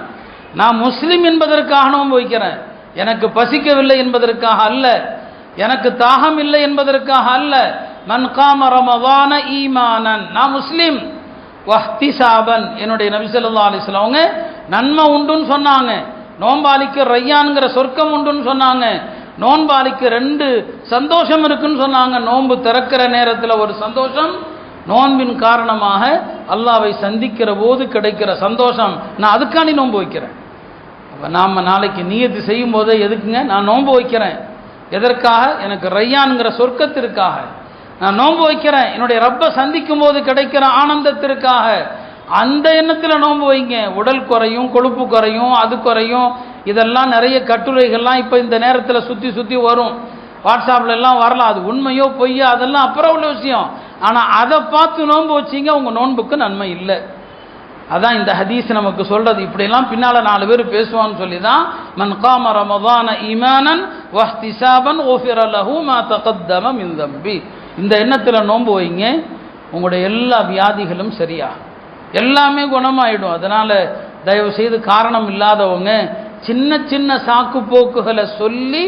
நான் முஸ்லிம் என்பதற்காக நோன்பு வைக்கிறேன், எனக்கு பசிக்கவில்லை என்பதற்காக அல்ல, எனக்கு தாகம் இல்லை என்பதற்காக அல்ல. மன் காம ரமதான ஈமானன், நான் முஸ்லிம், வஹ்திசாபன், என்னுடைய நபி ஸல்லல்லாஹு அலைஹி வஸல்லம் நன்மை உண்டுன்னு சொன்னாங்க. நோன்பாளிக்கு ரய்யான்கிற சொர்க்கம் உண்டுன்னு சொன்னாங்க. நோன்பாளிக்கு 2 சந்தோஷம் இருக்குன்னு சொன்னாங்க. நோன்பு திறக்கிற நேரத்தில் ஒரு சந்தோஷம், நோன்பின் காரணமாக அல்லாஹ்வை சந்திக்கிற போது கிடைக்கிற சந்தோஷம். நான் அதுக்காண்டி நோன்பு வைக்கிறேன். அப்போ நாம் நாளைக்கு நியத்து செய்யும் போதே எதுக்குங்க நான் நோன்பு வைக்கிறேன்? எதற்காக? எனக்கு ரய்யான்கிற சொர்க்கத்திற்காக நான் நோன்பு வைக்கிறேன். என்னுடைய ரப்பை சந்திக்கும் போது கிடைக்கிற ஆனந்தத்திற்காக. அந்த எண்ணத்தில் நோன்பு வைங்க. உடல் குறையும், கொழுப்பு குறையும், அது குறையும். இதெல்லாம் நிறைய கட்டுரைகள்லாம் இப்போ இந்த நேரத்தில் சுற்றி சுற்றி வரும். வாட்ஸ்அப்பில் எல்லாம் வரலாம். அது உண்மையோ பொய்யோ அதெல்லாம் அப்புறம் உள்ள விஷயம். ஆனால் அதை பார்த்து நோன்பு வச்சிங்க, உங்கள் நோன்புக்கு நன்மை இல்லை. அதான் இந்த ஹதீஸ் நமக்கு சொல்றது. இப்படியெல்லாம் பின்னால் 4 பேர் பேசுவான்னு சொல்லி தான் மன் காம ரமதான ஈமானன் வஹ்திசாபன் ஓஃபிர லஹு மா தகத்தம மின் தம்பி. இந்த எண்ணத்தில் நோன்பு வைங்க, உங்களுடைய எல்லா வியாதிகளும் சரியா, எல்லாமே குணமாயிடும். அதனால தயவு செய்து காரணம் இல்லாதவங்க சின்ன சின்ன சாக்கு போக்குகளை சொல்லி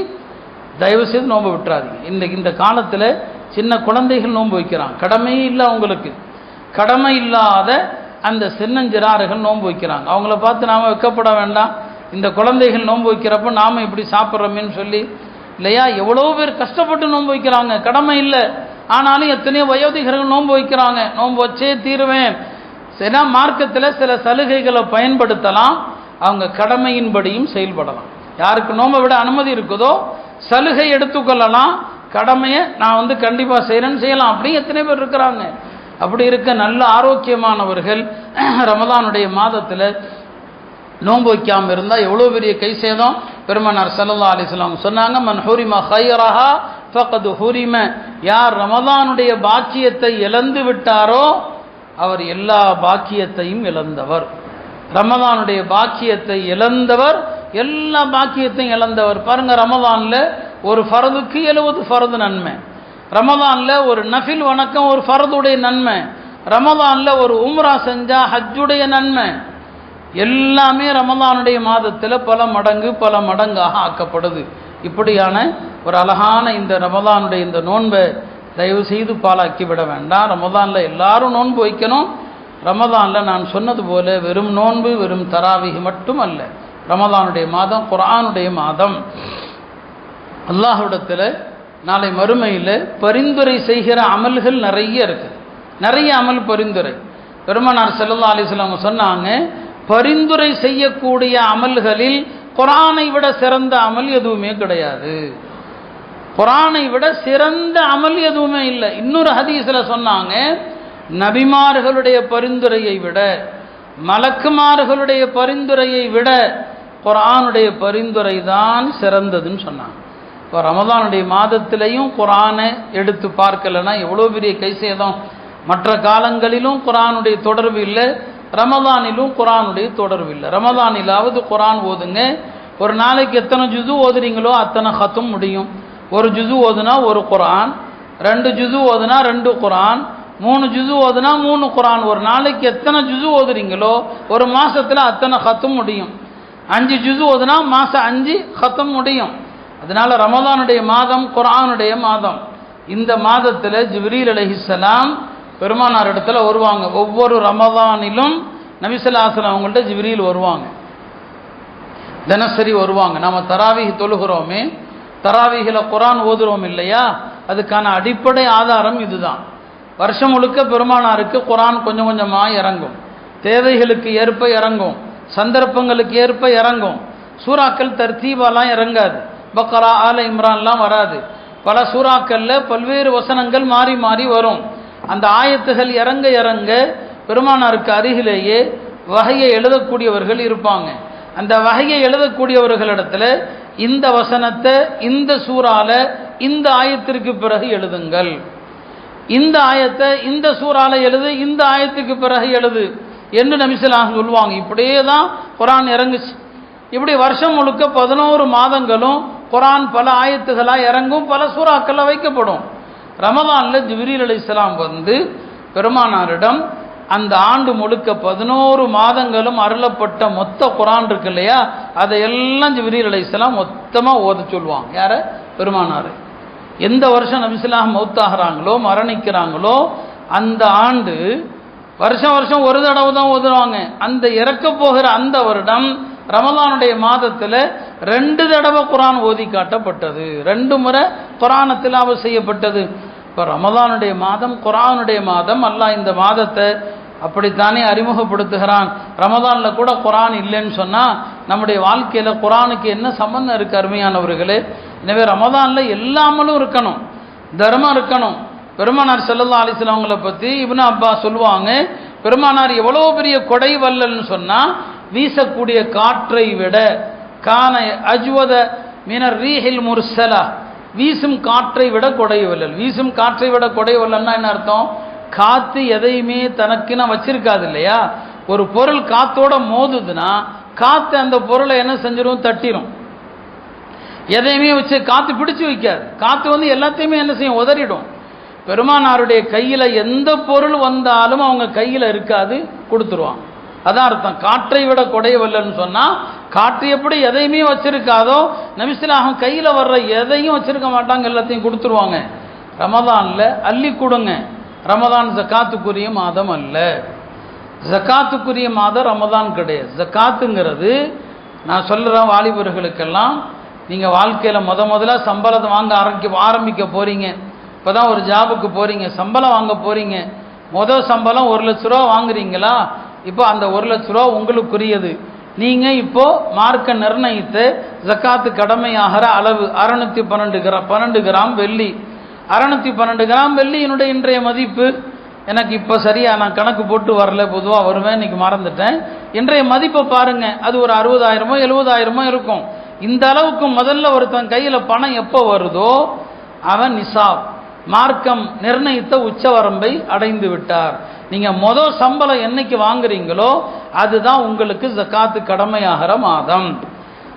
தயவு செய்து நோன்பு விட்டுறாதீங்க. இந்த காலத்தில் சின்ன குழந்தைகள் நோன்பு வைக்கிறாங்க, கடமையே இல்லை அவங்களுக்கு. கடமை இல்லாத அந்த சின்னஞ்சிறார்கள் நோன்பு வைக்கிறாங்க. அவங்கள பார்த்து நாம் வெக்கப்பட வேண்டாம். இந்த குழந்தைகள் நோன்பு வைக்கிறப்ப நாம் இப்படி சாப்பிட்றோமேன்னு சொல்லி இல்லையா? எவ்வளோ பேர் கஷ்டப்பட்டு நோன்பு வைக்கிறாங்க, கடமை இல்லை, ஆனாலும் எத்தனையோ வயோதிகர்கள் நோன்பு வைக்கிறாங்க. நோன்பு வச்சே தீருவேன். சில மார்க்கத்தில் சில சலுகைகளை பயன்படுத்தலாம், அவங்க கடமையின்படியும் செயல்படலாம். யாருக்கு நோன்பை விட அனுமதி இருக்குதோ சலுகை எடுத்துக்கொள்ளலாம், கடமையை நான் கண்டிப்பாக செய்கிறேன்னு செய்யலாம். அப்படி எத்தனை பேர் இருக்கிறாங்க. அப்படி இருக்க நல்ல ஆரோக்கியமானவர்கள் ரமதானுடைய மாதத்தில் நோன்பு வைக்காமல் இருந்தால் எவ்வளோ பெரிய கை சேதம். பெருமானார் ஸல்லல்லாஹு அலைஹி வஸல்லம் சொன்னாங்க, மன் ஹுரிம கைரஹா ஃபகத் ஹுரிம, யார் ரமதானுடைய பாக்கியத்தை இழந்து விட்டாரோ அவர் எல்லா பாக்கியத்தையும் இழந்தவர். ரமதானுடைய பாக்கியத்தை இழந்தவர் எல்லா பாக்கியத்தையும் இழந்தவர். பாருங்க, ரமதானில் ஒரு ஃபர்துக்கு 70 ஃபர்து நன்மை, ரமதானில் ஒரு நஃபில் வணக்கம் ஒரு ஃபர்துடைய நன்மை, ரமதானில் ஒரு உம்ரா செஞ்சா ஹஜ்ஜுடைய நன்மை, எல்லாமே ரமதானுடைய மாதத்தில் பல மடங்காக ஆக்கப்படுது. இப்படியான ஒரு அழகான இந்த ரமதானுடைய இந்த நோன்பை தயவு செய்து பாலாக்கி விட வேண்டாம். ரமதானில் எல்லாரும் நோன்பு வைக்கணும். ரமதானில் நான் சொன்னது போல வெறும் நோன்பு வெறும் தராவிஹ் மட்டும் அல்ல. ரமதானுடைய மாதம் குர்ஆனுடைய மாதம். அல்லாஹ்விடத்தில் நாளை மறுமையில் பரிந்துரை செய்கிற அமல்கள் நிறைய இருக்குது. நிறைய அமல் பரிந்துரை. பெருமானார் ஸல்லல்லாஹு அலைஹி வஸல்லம் சொன்னாங்க, பரிந்துரை செய்யக்கூடிய அமல்களில் குர்ஆனை விட சிறந்த அமல் எதுவுமே கிடையாது. குர்ஆனை விட சிறந்த அமல் எதுவுமே இல்லை. இன்னொரு ஹதீஸில் சொன்னாங்க, நபிமார்களுடைய பரிந்துரையை விட மலக்குமார்களுடைய பரிந்துரையை விட குர்ஆனுடைய பரிந்துரை தான் சிறந்ததுன்னு சொன்னாங்க. இப்போ ரமதானுடைய மாதத்திலையும் குர்ஆனை எடுத்து பார்க்கலைன்னா எவ்வளோ பெரிய கை சேதம். மற்ற காலங்களிலும் குர்ஆனுடைய தொடர்பு இல்லை, ரமதானிலும் குர்ஆனுடைய தொடர்பு இல்லை. ரமதானிலாவது குர்ஆன் ஓதுங்க. ஒரு நாளைக்கு எத்தனை ஜுது ஓதுறீங்களோ அத்தனை ஹத்தும் முடியும். ஒரு ஜுது ஓதுனா ஒரு குர்ஆன், 2 ஜுது ஓதுனா 2 குர்ஆன், 3 ஜுது ஓதுனா 3 குர்ஆன். ஒரு நாளைக்கு எத்தனை ஜுது ஓதுறீங்களோ ஒரு மாசத்துல அத்தனை ஹத்தும் முடியும். 5 ஜுது ஓதுனா மாசம் 5 ஹத்தும் முடியும். அதனால ரமதானுடைய மாதம் குர்ஆனுடைய மாதம். இந்த மாதத்தில் ஜிப்ரீல் அலைஹிஸ்ஸலாம் பெருமானார் இடத்துல வருவாங்க. ஒவ்வொரு ரமதானிலும் நபி ஸல்லல்லாஹு அலைஹி வஸல்லம் அவங்கள்ட்ட ஜிப்ரீல் வருவாங்க, தினசரி வருவாங்க. நம்ம தராவீஹ் தொழுகிறோமே, தராவீஹில் குர்ஆன் ஓதுறோம் இல்லையா, அதுக்கான அடிப்படை ஆதாரம் இதுதான். வருஷம் முழுக்க பெருமானாருக்கு குர்ஆன் கொஞ்சம் கொஞ்சமாக இறங்கும், தேவைகளுக்கு ஏற்ப இறங்கும், சந்தர்ப்பங்களுக்கு ஏற்ப இறங்கும். சூறாக்கள் தர்த்தீபாலாம் இறங்காது, பக்ரா ஆல இம்ரான்லாம் வராது. பல சூறாக்களில் பல்வேறு வசனங்கள் மாறி மாறி வரும். அந்த ஆயத்துகள் இறங்க இறங்க பெருமானாருக்கு அருகிலேயே வகையை எழுதக்கூடியவர்கள் இருப்பாங்க. அந்த வகையை எழுதக்கூடியவர்களிடத்துல இந்த வசனத்தை இந்த சூறால இந்த ஆயத்திற்கு பிறகு எழுதுங்கள், இந்த ஆயத்தை இந்த சூறால எழுது, இந்த ஆயத்துக்கு பிறகு எழுது என்று நபி ஸல்லல்லாஹு அலைஹி வஸல்லம் சொல்லுவாங்க. இப்படியே தான் குர்ஆன் இறங்குச்சு. இப்படி வருஷம் முழுக்க 11 மாதங்களும் குர்ஆன் பல ஆயத்துகளாக இறங்கும், பல சூறாக்களில் வைக்கப்படும். ரமதானில் ஜிப்ரீல் அலைஹிஸ்ஸலாம் வந்து பெருமானாரிடம் அந்த ஆண்டு முழுக்க 11 மாதங்களும் அருளப்பட்ட மொத்த குர்ஆன் இருக்கு இல்லையா, அதையெல்லாம் ஜிப்ரீல் அலைஹிஸ்ஸலாம் மொத்தமாக ஓத சொல்லுவாங்க. யார? பெருமானார். எந்த வருஷம் நபி ஸல்லல்லாஹு அலைஹி வஸல்லம் மௌத்தாகிறாங்களோ மரணிக்கிறாங்களோ அந்த ஆண்டு வருஷம் வருஷம் ஒரு தடவை தான் ஓதுவாங்க. அந்த இறக்க போகிற அந்த வருடம் ரமதானுடைய மாதத்தில் 2 தடவை குர்ஆன் ஓதி காட்டப்பட்டது, 2 முறை குர்ஆனை திலாவத் செய்யப்பட்டது. இப்போ ரமதானுடைய மாதம் குர்ஆனுடைய மாதம். அல்லாஹ் இந்த மாதத்தை அப்படித்தானே அறிமுகப்படுத்துகிறான். ரமதானில் கூட குர்ஆன் இல்லைன்னு சொன்னால் நம்முடைய வாழ்க்கையில் குர்ஆனுக்கு என்ன சம்பந்தம் இருக்குது அருமையானவர்களே? எனவே ரமதானில் எல்லாமலும் இருக்கணும், தர்மம் இருக்கணும். பெருமானார் ஸல்லல்லாஹு அலைஹி வஸல்லம் அவங்களை பற்றி இப்னு அப்பாஸ் சொல்லுவாங்க, பெருமானார் எவ்வளோ பெரிய கொடை வல்லல்னு சொன்னால் வீசக்கூடிய காற்றை விட கான அஜ்வத மினர் ரீஹில் முர்சலா, வீசும் காற்றை விட கொடை வல்லல். வீசும் காற்றை விட கொடை வல்லல்னா என்ன அர்த்தம்? காற்று எதையுமே தனக்குன்னு வச்சிருக்காது இல்லையா. ஒரு பொருள் காத்தோட மோதுதுன்னா காற்று அந்த பொருளை என்ன செஞ்சிடும்? தட்டிடும். எதையுமே வச்சு காற்று பிடிச்சு வைக்காது. காற்று எல்லாத்தையுமே என்ன செய்யும்? உதறிடும். பெருமானாருடைய கையில் எந்த பொருள் வந்தாலும் அவங்க கையில் இருக்காது, கொடுத்துருவாங்க. அதான் அர்த்தம். காற்றை விட கொடை வல்லன்னு சொன்னால் காற்று எப்படி எதையுமே வச்சிருக்காதோ நபி ஸல்லல்லாஹு கையில் வர்ற எதையும் வச்சிருக்க மாட்டாங்க, எல்லாத்தையும் கொடுத்துருவாங்க. ரமதானில் அள்ளி கொடுங்க. ரமதான் ஜக்காத்துக்குரிய மாதம் அல்ல. ஜக்காத்துக்குரிய மாதம் ரமதான் கிடையாது. ஜக்காத்துங்கிறது நான் சொல்கிறேன் வாலிபர்களுக்கெல்லாம், நீங்கள் வாழ்க்கையில் முதல்ல சம்பளத்தை வாங்க ஆரம்பிக்க போகிறீங்க. இப்போ தான் ஒரு ஜாபுக்கு போகிறீங்க, சம்பளம் வாங்க போகிறீங்க. சம்பளம் 1 லட்ச ரூபா வாங்குறீங்களா? இப்போ அந்த 1 லட்ச ரூபா உங்களுக்குரியது. நீங்கள் இப்போது மார்க்க நிர்ணயித்து ஜக்காத்து கடமையாகிற அளவு 612 கிராம் வெள்ளி. 612 கிராம் வெள்ளியினுடைய இன்றைய மதிப்பு எனக்கு இப்போ சரியா நான் கணக்கு போட்டு வரல, பொதுவாக வருவேன், இன்னைக்கு மறந்துட்டேன். இன்றைய மதிப்பை பாருங்க, அது ஒரு 60,000 70,000 இருக்கும். இந்த அளவுக்கு முதல்ல ஒருத்தன் கையில் பணம் எப்போ வருதோ அவன் நிசாப், மார்க்கம் நிர்ணயித்த உச்சவரம்பை அடைந்து விட்டார். நீங்கள் சம்பளம் என்னைக்கு வாங்குறீங்களோ அதுதான் உங்களுக்கு ஜக்காத்து கடமையாகிற மாதம்.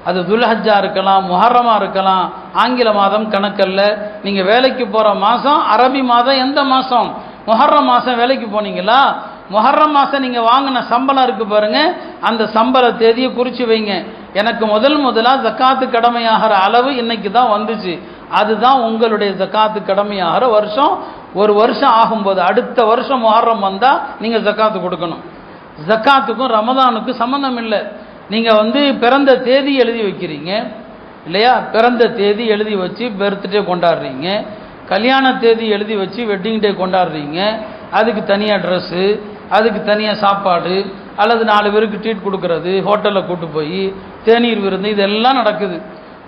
அது துல்ஹஜ்ஜா இருக்கலாம், முஹர்ரமா இருக்கலாம், ஆங்கில மாதம் கணக்கல்ல. நீங்கள் வேலைக்கு போகிற மாதம் அரபி மாதம் எந்த மாதம்? முஹர்ரம் மாதம் வேலைக்கு போனீங்களா? முஹர்ரம் மாதம் நீங்கள் வாங்கின சம்பளம் இருக்கு பாருங்க, அந்த சம்பள தேதியை குறித்து வைங்க. எனக்கு முதலாக ஜக்காத்து கடமையாகிற அளவு இன்னைக்கு தான் வந்துச்சு, அதுதான் உங்களுடைய ஜக்காத்து கடமையாகிற வருஷம். ஒரு வருஷம் ஆகும்போது அடுத்த வருஷம் முஹர்ரம் வந்தால் நீங்கள் ஜக்காத்து கொடுக்கணும். ஜக்காத்துக்கும் ரமதானுக்கும் சம்மந்தம் இல்லை. நீங்கள் பிறந்த தேதி எழுதி வைக்கிறீங்க இல்லையா? பிறந்த தேதி எழுதி வச்சு பர்த்டே கொண்டாடுறீங்க, கல்யாண தேதி எழுதி வச்சு வெட்டிங் டே கொண்டாடுறீங்க. அதுக்கு தனியாக ட்ரெஸ்ஸு, அதுக்கு தனியாக சாப்பாடு, அல்லது 4 பேருக்கு ட்ரீட் கொடுக்கறது, ஹோட்டலில் கூட்டு போய் தேநீர் விருந்து, இதெல்லாம் நடக்குது.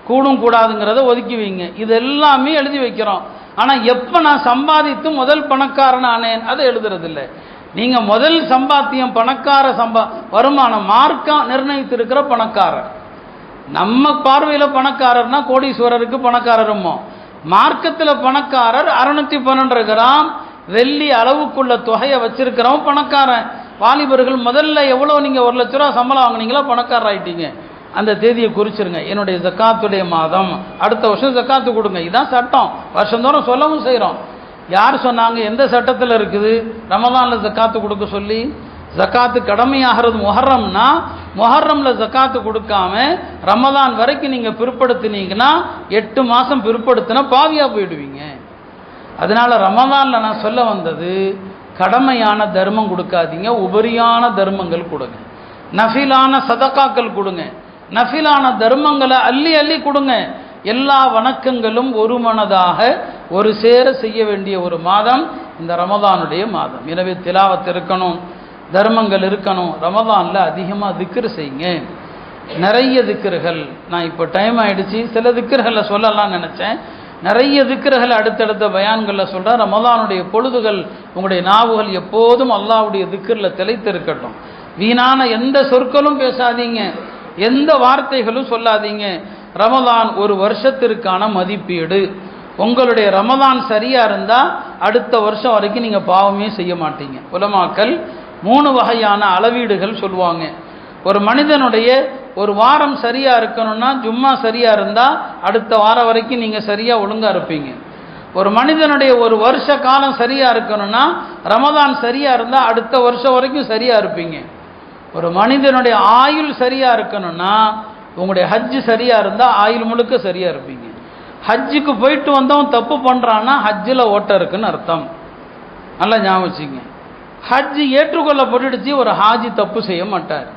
கூடும் கூடாதுங்கிறத ஒதுக்கி வைங்க. இது எல்லாமே எழுதி வைக்கிறோம். ஆனால் எப்போ நான் சம்பாதித்து முதல் பணக்காரன் ஆனேன் அதை எழுதுறதில்லை. நீங்கள் முதல் சம்பாத்தியம் பணக்கார வருமானம் மார்க்கம் நிர்ணயித்திருக்கிற பணக்காரர். நம்ம பார்வையில் பணக்காரர்னா கோடீஸ்வரருக்கு பணக்காரருமோ, மார்க்கத்தில் பணக்காரர் 612 கிராம் வெள்ளி அளவுக்குள்ள தொகையை வச்சிருக்கிறவன் பணக்காரன். வாலிபர்கள் முதல்ல எவ்வளோ நீங்கள் 1 லட்ச ரூபா சம்பளம் வாங்கினீங்களோ பணக்காரர் ஆகிட்டீங்க. அந்த தேதியை குறிச்சிருங்க, என்னுடைய ஜக்காத்துடைய மாதம், அடுத்த வருஷம் ஜக்காத்து கொடுங்க. இதுதான் சட்டம், வருஷந்தோறும் சொல்லவும் செய்கிறோம். யார் சொன்னாங்க? எந்த சட்டத்தில் இருக்குது ரமலானில் ஜக்காத்து கொடுக்க சொல்லி? ஜக்காத்து கடமையாகிறது முஹர்ரம்னா, முஹர்ரமில் ஜக்காத்து கொடுக்காம ரமலான் வரைக்கும் நீங்கள் பிற்படுத்தினீங்கன்னா 8 மாதம் பிற்படுத்தினா பாவியாக போயிடுவீங்க. அதனால ரமலானில் நான் சொல்ல வந்தது, கடமையான தர்மம் கொடுக்காதீங்க, உபரியான தர்மங்கள் கொடுங்க. நஃபிலான சதக்காக்கள் கொடுங்க, நஃபிலான தர்மங்களை அள்ளி அள்ளி கொடுங்க. எல்லா வணக்கங்களும் ஒரு மனதாக ஒரு சேர செய்ய வேண்டிய ஒரு மாதம் இந்த ரமதானுடைய மாதம். எனவே திலாவத் இருக்கணும், தர்மங்கள் இருக்கணும். ரமதானில் அதிகமாக திக்ர் செய்யுங்க, நிறைய திக்ர்கள். நான் இப்போ டைம் ஆகிடுச்சு, சில திக்ர்களை சொல்லலாம்னு நினச்சேன். நிறைய திக்ர்கள் அடுத்தடுத்த பயான்களில் சொல்கிறேன். ரமதானுடைய பொழுதுகள் உங்களுடைய நாவுகள் எப்போதும் அல்லாஹ்வுடைய திக்ரில் திளைத்து இருக்கட்டும். வீணான எந்த சொற்களும் பேசாதீங்க, எந்த வார்த்தைகளும் சொல்லாதீங்க. ரமதான் ஒரு வருஷத்திற்கான மதிப்பீடு. உங்களுடைய ரமதான் சரியாக இருந்தால் அடுத்த வருஷம் வரைக்கும் நீங்கள் பாவமே செய்ய மாட்டீங்க. உலமாக்கள் 3 வகையான அளவீடுகள் சொல்லுவாங்க. ஒரு மனிதனுடைய ஒரு வாரம் சரியாக இருக்கணும்னா ஜும்மா சரியாக இருந்தால் அடுத்த வாரம் வரைக்கும் நீங்கள் சரியாக ஒழுங்காக இருப்பீங்க. ஒரு மனிதனுடைய ஒரு வருஷ காலம் சரியாக இருக்கணும்னா ரமதான் சரியாக இருந்தால் அடுத்த வருஷம் வரைக்கும் சரியாக இருப்பீங்க. ஒரு மனிதனுடைய ஆயுள் சரியாக இருக்கணும்னா உங்களுடைய ஹஜ்ஜு சரியாக இருந்தால் ஆயுள் முழுக்க சரியாக இருப்பீங்க. ஹஜ்ஜுக்கு போயிட்டு வந்தவன் தப்பு பண்ணுறான்னா ஹஜ்ஜில் ஓட்ட இருக்குன்னு அர்த்தம். நல்லா ஞாபகம் வச்சுங்க. ஹஜ்ஜு ஏற்றுக்கொள்ளப்பட்டுடுச்சு, ஒரு ஹாஜி தப்பு செய்ய மாட்டார்,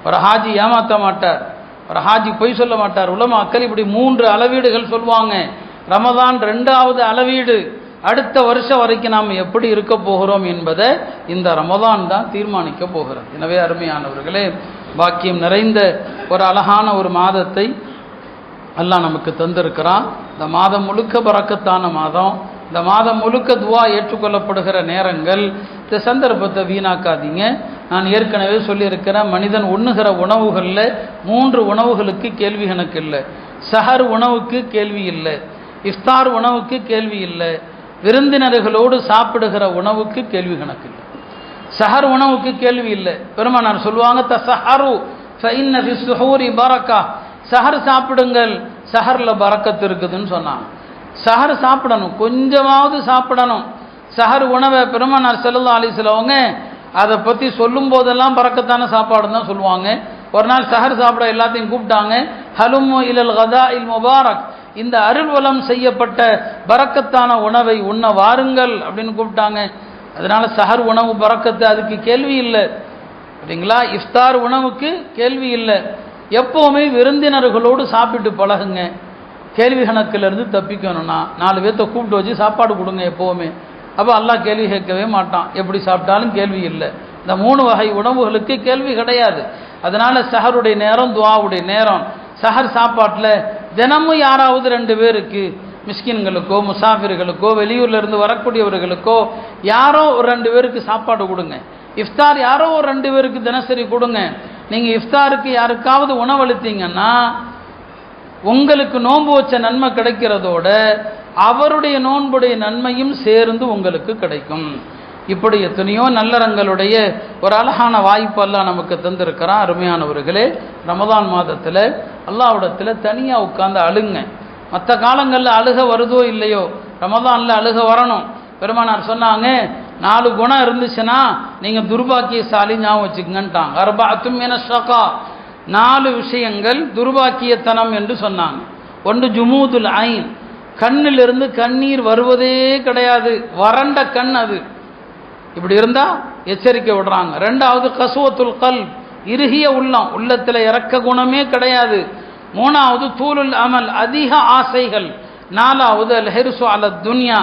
ஒரு ஹாஜி ஏமாற்ற மாட்டார், ஒரு ஹாஜி பொய் சொல்ல மாட்டார். உலமாக்கள் இப்படி 3 அளவீடுகள் சொல்லுவாங்க. ரமதான் 2வது அளவீடு. அடுத்த வருஷம் வரைக்கும் நாம் எப்படி இருக்க போகிறோம் என்பதை இந்த ரமதான் தான் தீர்மானிக்க போகிறது. எனவே அருமையானவர்களே, பாக்கியம் நிறைந்த ஒரு அழகான ஒரு மாதத்தை அல்லாஹ் நமக்கு தந்திருக்கிறான். இந்த மாதம் முழுக்க பரக்கத்தான மாதம், இந்த மாதம் முழுக்க துவா ஏற்றுக்கொள்ளப்படுகிற நேரங்கள். இந்த சந்தர்ப்பத்தை வீணாக்காதீங்க. நான் ஏற்கனவே சொல்லியிருக்கிறேன், மனிதன் உண்ணுகிற உணவுகளில் 3 உணவுகளுக்கு கேள்வி கணக்கு இல்லை. சஹர் உணவுக்கு கேள்வி இல்லை, இஃப்தார் உணவுக்கு கேள்வி இல்லை, விருந்தினர்களோடு சாப்பிடுகிற உணவுக்கு கேள்வி கணக்கு இல்லை. சஹர் உணவுக்கு கேள்வி இல்லை. பெருமானார் சொல்லுவாங்க, தஸஹரு ஃபஇன்ன ஃபி ஸுஹூரி பரக்கா, சஹர் சாப்பிடுங்கள், சஹரில் பரக்கத்து இருக்குதுன்னு சொன்னாங்க. சஹர் சாப்பிடணும், கொஞ்சமாவது சாப்பிடணும். சஹர் உணவை பெருமானார் ஸல்லல்லாஹு அலைஹி வஸல்லம் அதை பற்றி சொல்லும் போதெல்லாம் பரக்கத்தான சாப்பாடு தான் சொல்லுவாங்க. ஒரு நாள் சஹர் சாப்பிட எல்லாத்தையும் கூப்பிட்டாங்க. ஹலும்மு இலல் கதா இல் முபாரக், இந்த அருள்வலம் செய்யப்பட்ட பரக்கத்தான உணவை உண்ண வாருங்கள் அப்படின்னு கூப்பிட்டாங்க. அதனால சஹர் உணவு பறக்கத்து அதுக்கு கேள்வி இல்லை சரிங்களா. இஃப்தார் உணவுக்கு கேள்வி இல்லை. எப்போவுமே விருந்தினர்களோடு சாப்பிட்டு பழகுங்க. கேள்வி கணக்கிலிருந்து தப்பிக்கணும்னா 4 பேர்த்த கூப்பிட்டு வச்சு சாப்பாடு கொடுங்க எப்போவுமே. அப்போ அல்லாஹ் கேள்வி கேட்கவே மாட்டான். எப்படி சாப்பிட்டாலும் கேள்வி இல்லை. இந்த 3 வகை உணவுகளுக்கு கேள்வி கிடையாது. அதனால சஹருடைய நேரம் துஆவுடைய நேரம். சஹர் சாப்பாட்டில் தினமும் யாராவது 2 பேருக்கு மிஸ்கின்களுக்கோ முசாஃபிர்களுக்கோ வெளியூர்ல இருந்து வரக்கூடியவர்களுக்கோ யாரோ ஒரு 2 பேருக்கு சாப்பாடு கொடுங்க. இஃப்தார் யாரோ ஒரு 2 பேருக்கு தினசரி கொடுங்க. நீங்கள் இஃப்தாருக்கு யாருக்காவது உணவளித்தீங்கன்னா உங்களுக்கு நோன்பு வச்ச நன்மை கிடைக்கிறதோட அவருடைய நோன்புடைய நன்மையும் சேர்ந்து உங்களுக்கு கிடைக்கும். இப்படி எத்தனையோ நல்லறங்களுடைய ஒரு அழகான வாய்ப்பு அல்லாஹ் நமக்கு தந்திருக்கிறான். அருமையானவர்களே, ரமதான் மாதத்தில் அல்லாஹ்விடத்தில் தனியாக உட்கார்ந்து அழுங்க. மற்ற காலங்களில் அழுக வருதோ இல்லையோ, ரமதானில் அழுக வரணும். பெருமானார் சொன்னாங்க, 4 குணம் இருந்துச்சுன்னா நீங்கள் துர்பாக்கியசாலி ஞாபகம் வச்சுக்கங்கன்ட்டாங்க. அர்பஅத்தும் மின ஷகா, 4 விஷயங்கள் துர்பாக்கியத்தனம் என்று சொன்னாங்க. ஒன்று ஜுமூதுல் ஐன், கண்ணிலிருந்து கண்ணீர் வருவதே கிடையாது, வறண்ட கண். அது இப்படி இருந்தால் எச்சரிக்கை விடுறாங்க. 2வது கசுவத்துல் கல்ப், இறுகிய உள்ளம், உள்ளத்தில் இறக்க குணமே கிடையாது. 3வது தூலுல் அமல், அதிக ஆசைகள். 4வது அல் ஹிர்சு அல துன்யா,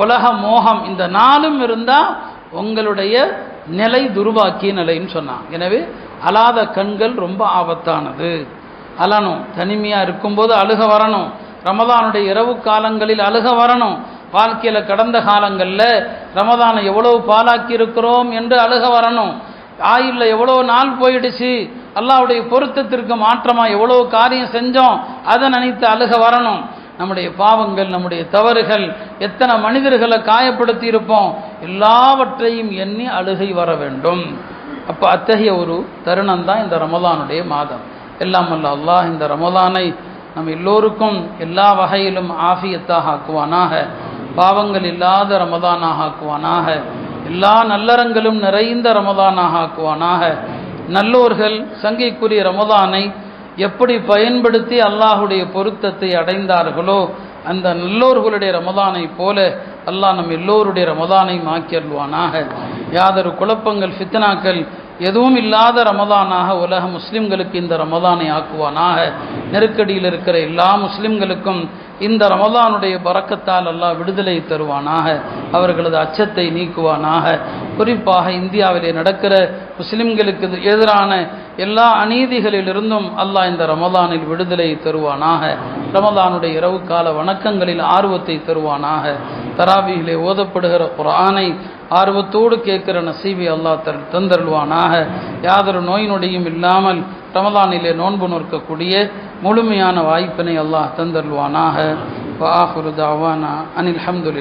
உலக மோகம். இந்த 4ம் இருந்தால் உங்களுடைய நிலை துர்பாக்கிய நிலைன்னு சொன்னாங்க. எனவே அழாத கண்கள் ரொம்ப ஆபத்தானது. அழணும். தனிமையாக இருக்கும்போது அழுக வரணும். ரமதானுடைய இரவு காலங்களில் அழுக வரணும். வாழ்க்கையில் கடந்த காலங்களில் ரமதானை எவ்வளவு பாலாக்கி இருக்கிறோம் என்று அழுக வரணும். ஆயுள்ல எவ்வளோ நாள் போயிடுச்சு, அல்லாஹ்வுடைய பொருத்தத்திற்கு மாற்றமாக எவ்வளோ காரியம் செஞ்சோம், அதை நினைத்து அழுக வரணும். நம்முடைய பாவங்கள், நம்முடைய தவறுகள், எத்தனை மனிதர்களை காயப்படுத்தி இருப்போம், எல்லாவற்றையும் எண்ணி அழுகை வர வேண்டும். அப்போ அத்தகைய ஒரு தருணம் தான் இந்த ரமதானுடைய மாதம். எல்லாம் வல்ல அல்லாஹ் இந்த ரமதானை நம்ம எல்லோருக்கும் எல்லா வகையிலும் ஆஃபியத்தாக ஆக்குவானாக, பாவங்கள் இல்லாத ரமதானாக ஆக்குவானாக, எல்லா நல்லறங்களும் நிறைந்த ரமதானாக ஆக்குவானாக. நல்லோர்கள் சங்கைக்குரிய ரமதானை எப்படி பயன்படுத்தி அல்லாஹுடைய பொருத்தத்தை அடைந்தார்களோ அந்த நல்லோர்களுடைய ரமதானை போல அல்லாஹ் நம் எல்லோருடைய ரமதானை மாக்கி அருள்வானாக. யாதொரு குழப்பங்கள் ஃபித்னாக்கள் எதுவும் இல்லாத ரமதானாக உலக முஸ்லிம்களுக்கு இந்த ரமதானை ஆக்குவானாக. நெருக்கடியில் இருக்கிற எல்லா முஸ்லிம்களுக்கும் இந்த ரமதானுடைய பரக்கத்தால் அல்லாஹ் விடுதலை தருவானாக, அவர்களது அச்சத்தை நீக்குவானாக. குறிப்பாக இந்தியாவிலே நடக்கிற முஸ்லிம்களுக்கு எதிரான எல்லா அநீதிகளிலிருந்தும் அல்லாஹ் இந்த ரமதானில் விடுதலை தருவானாக. ரமதானுடைய இரவு கால வணக்கங்களில் ஆர்வத்தை தருவானாக. தராவியிலே ஓதப்படுகிற குர்ஆனை ஆர்வத்தோடு கேட்கிற நசீபை அல்லாஹ் தந்தருள்வானாக. யாதொரு நோய் நொடியும் இல்லாமல் ரமதானிலே நோன்பு நோற்கக்கூடிய முழுமையான வாய்ப்பினை அல்லாஹ் தந்தருள்வானாக. வஆகிரு தஅவானா அனில் ஹம்துலில்லாஹ்.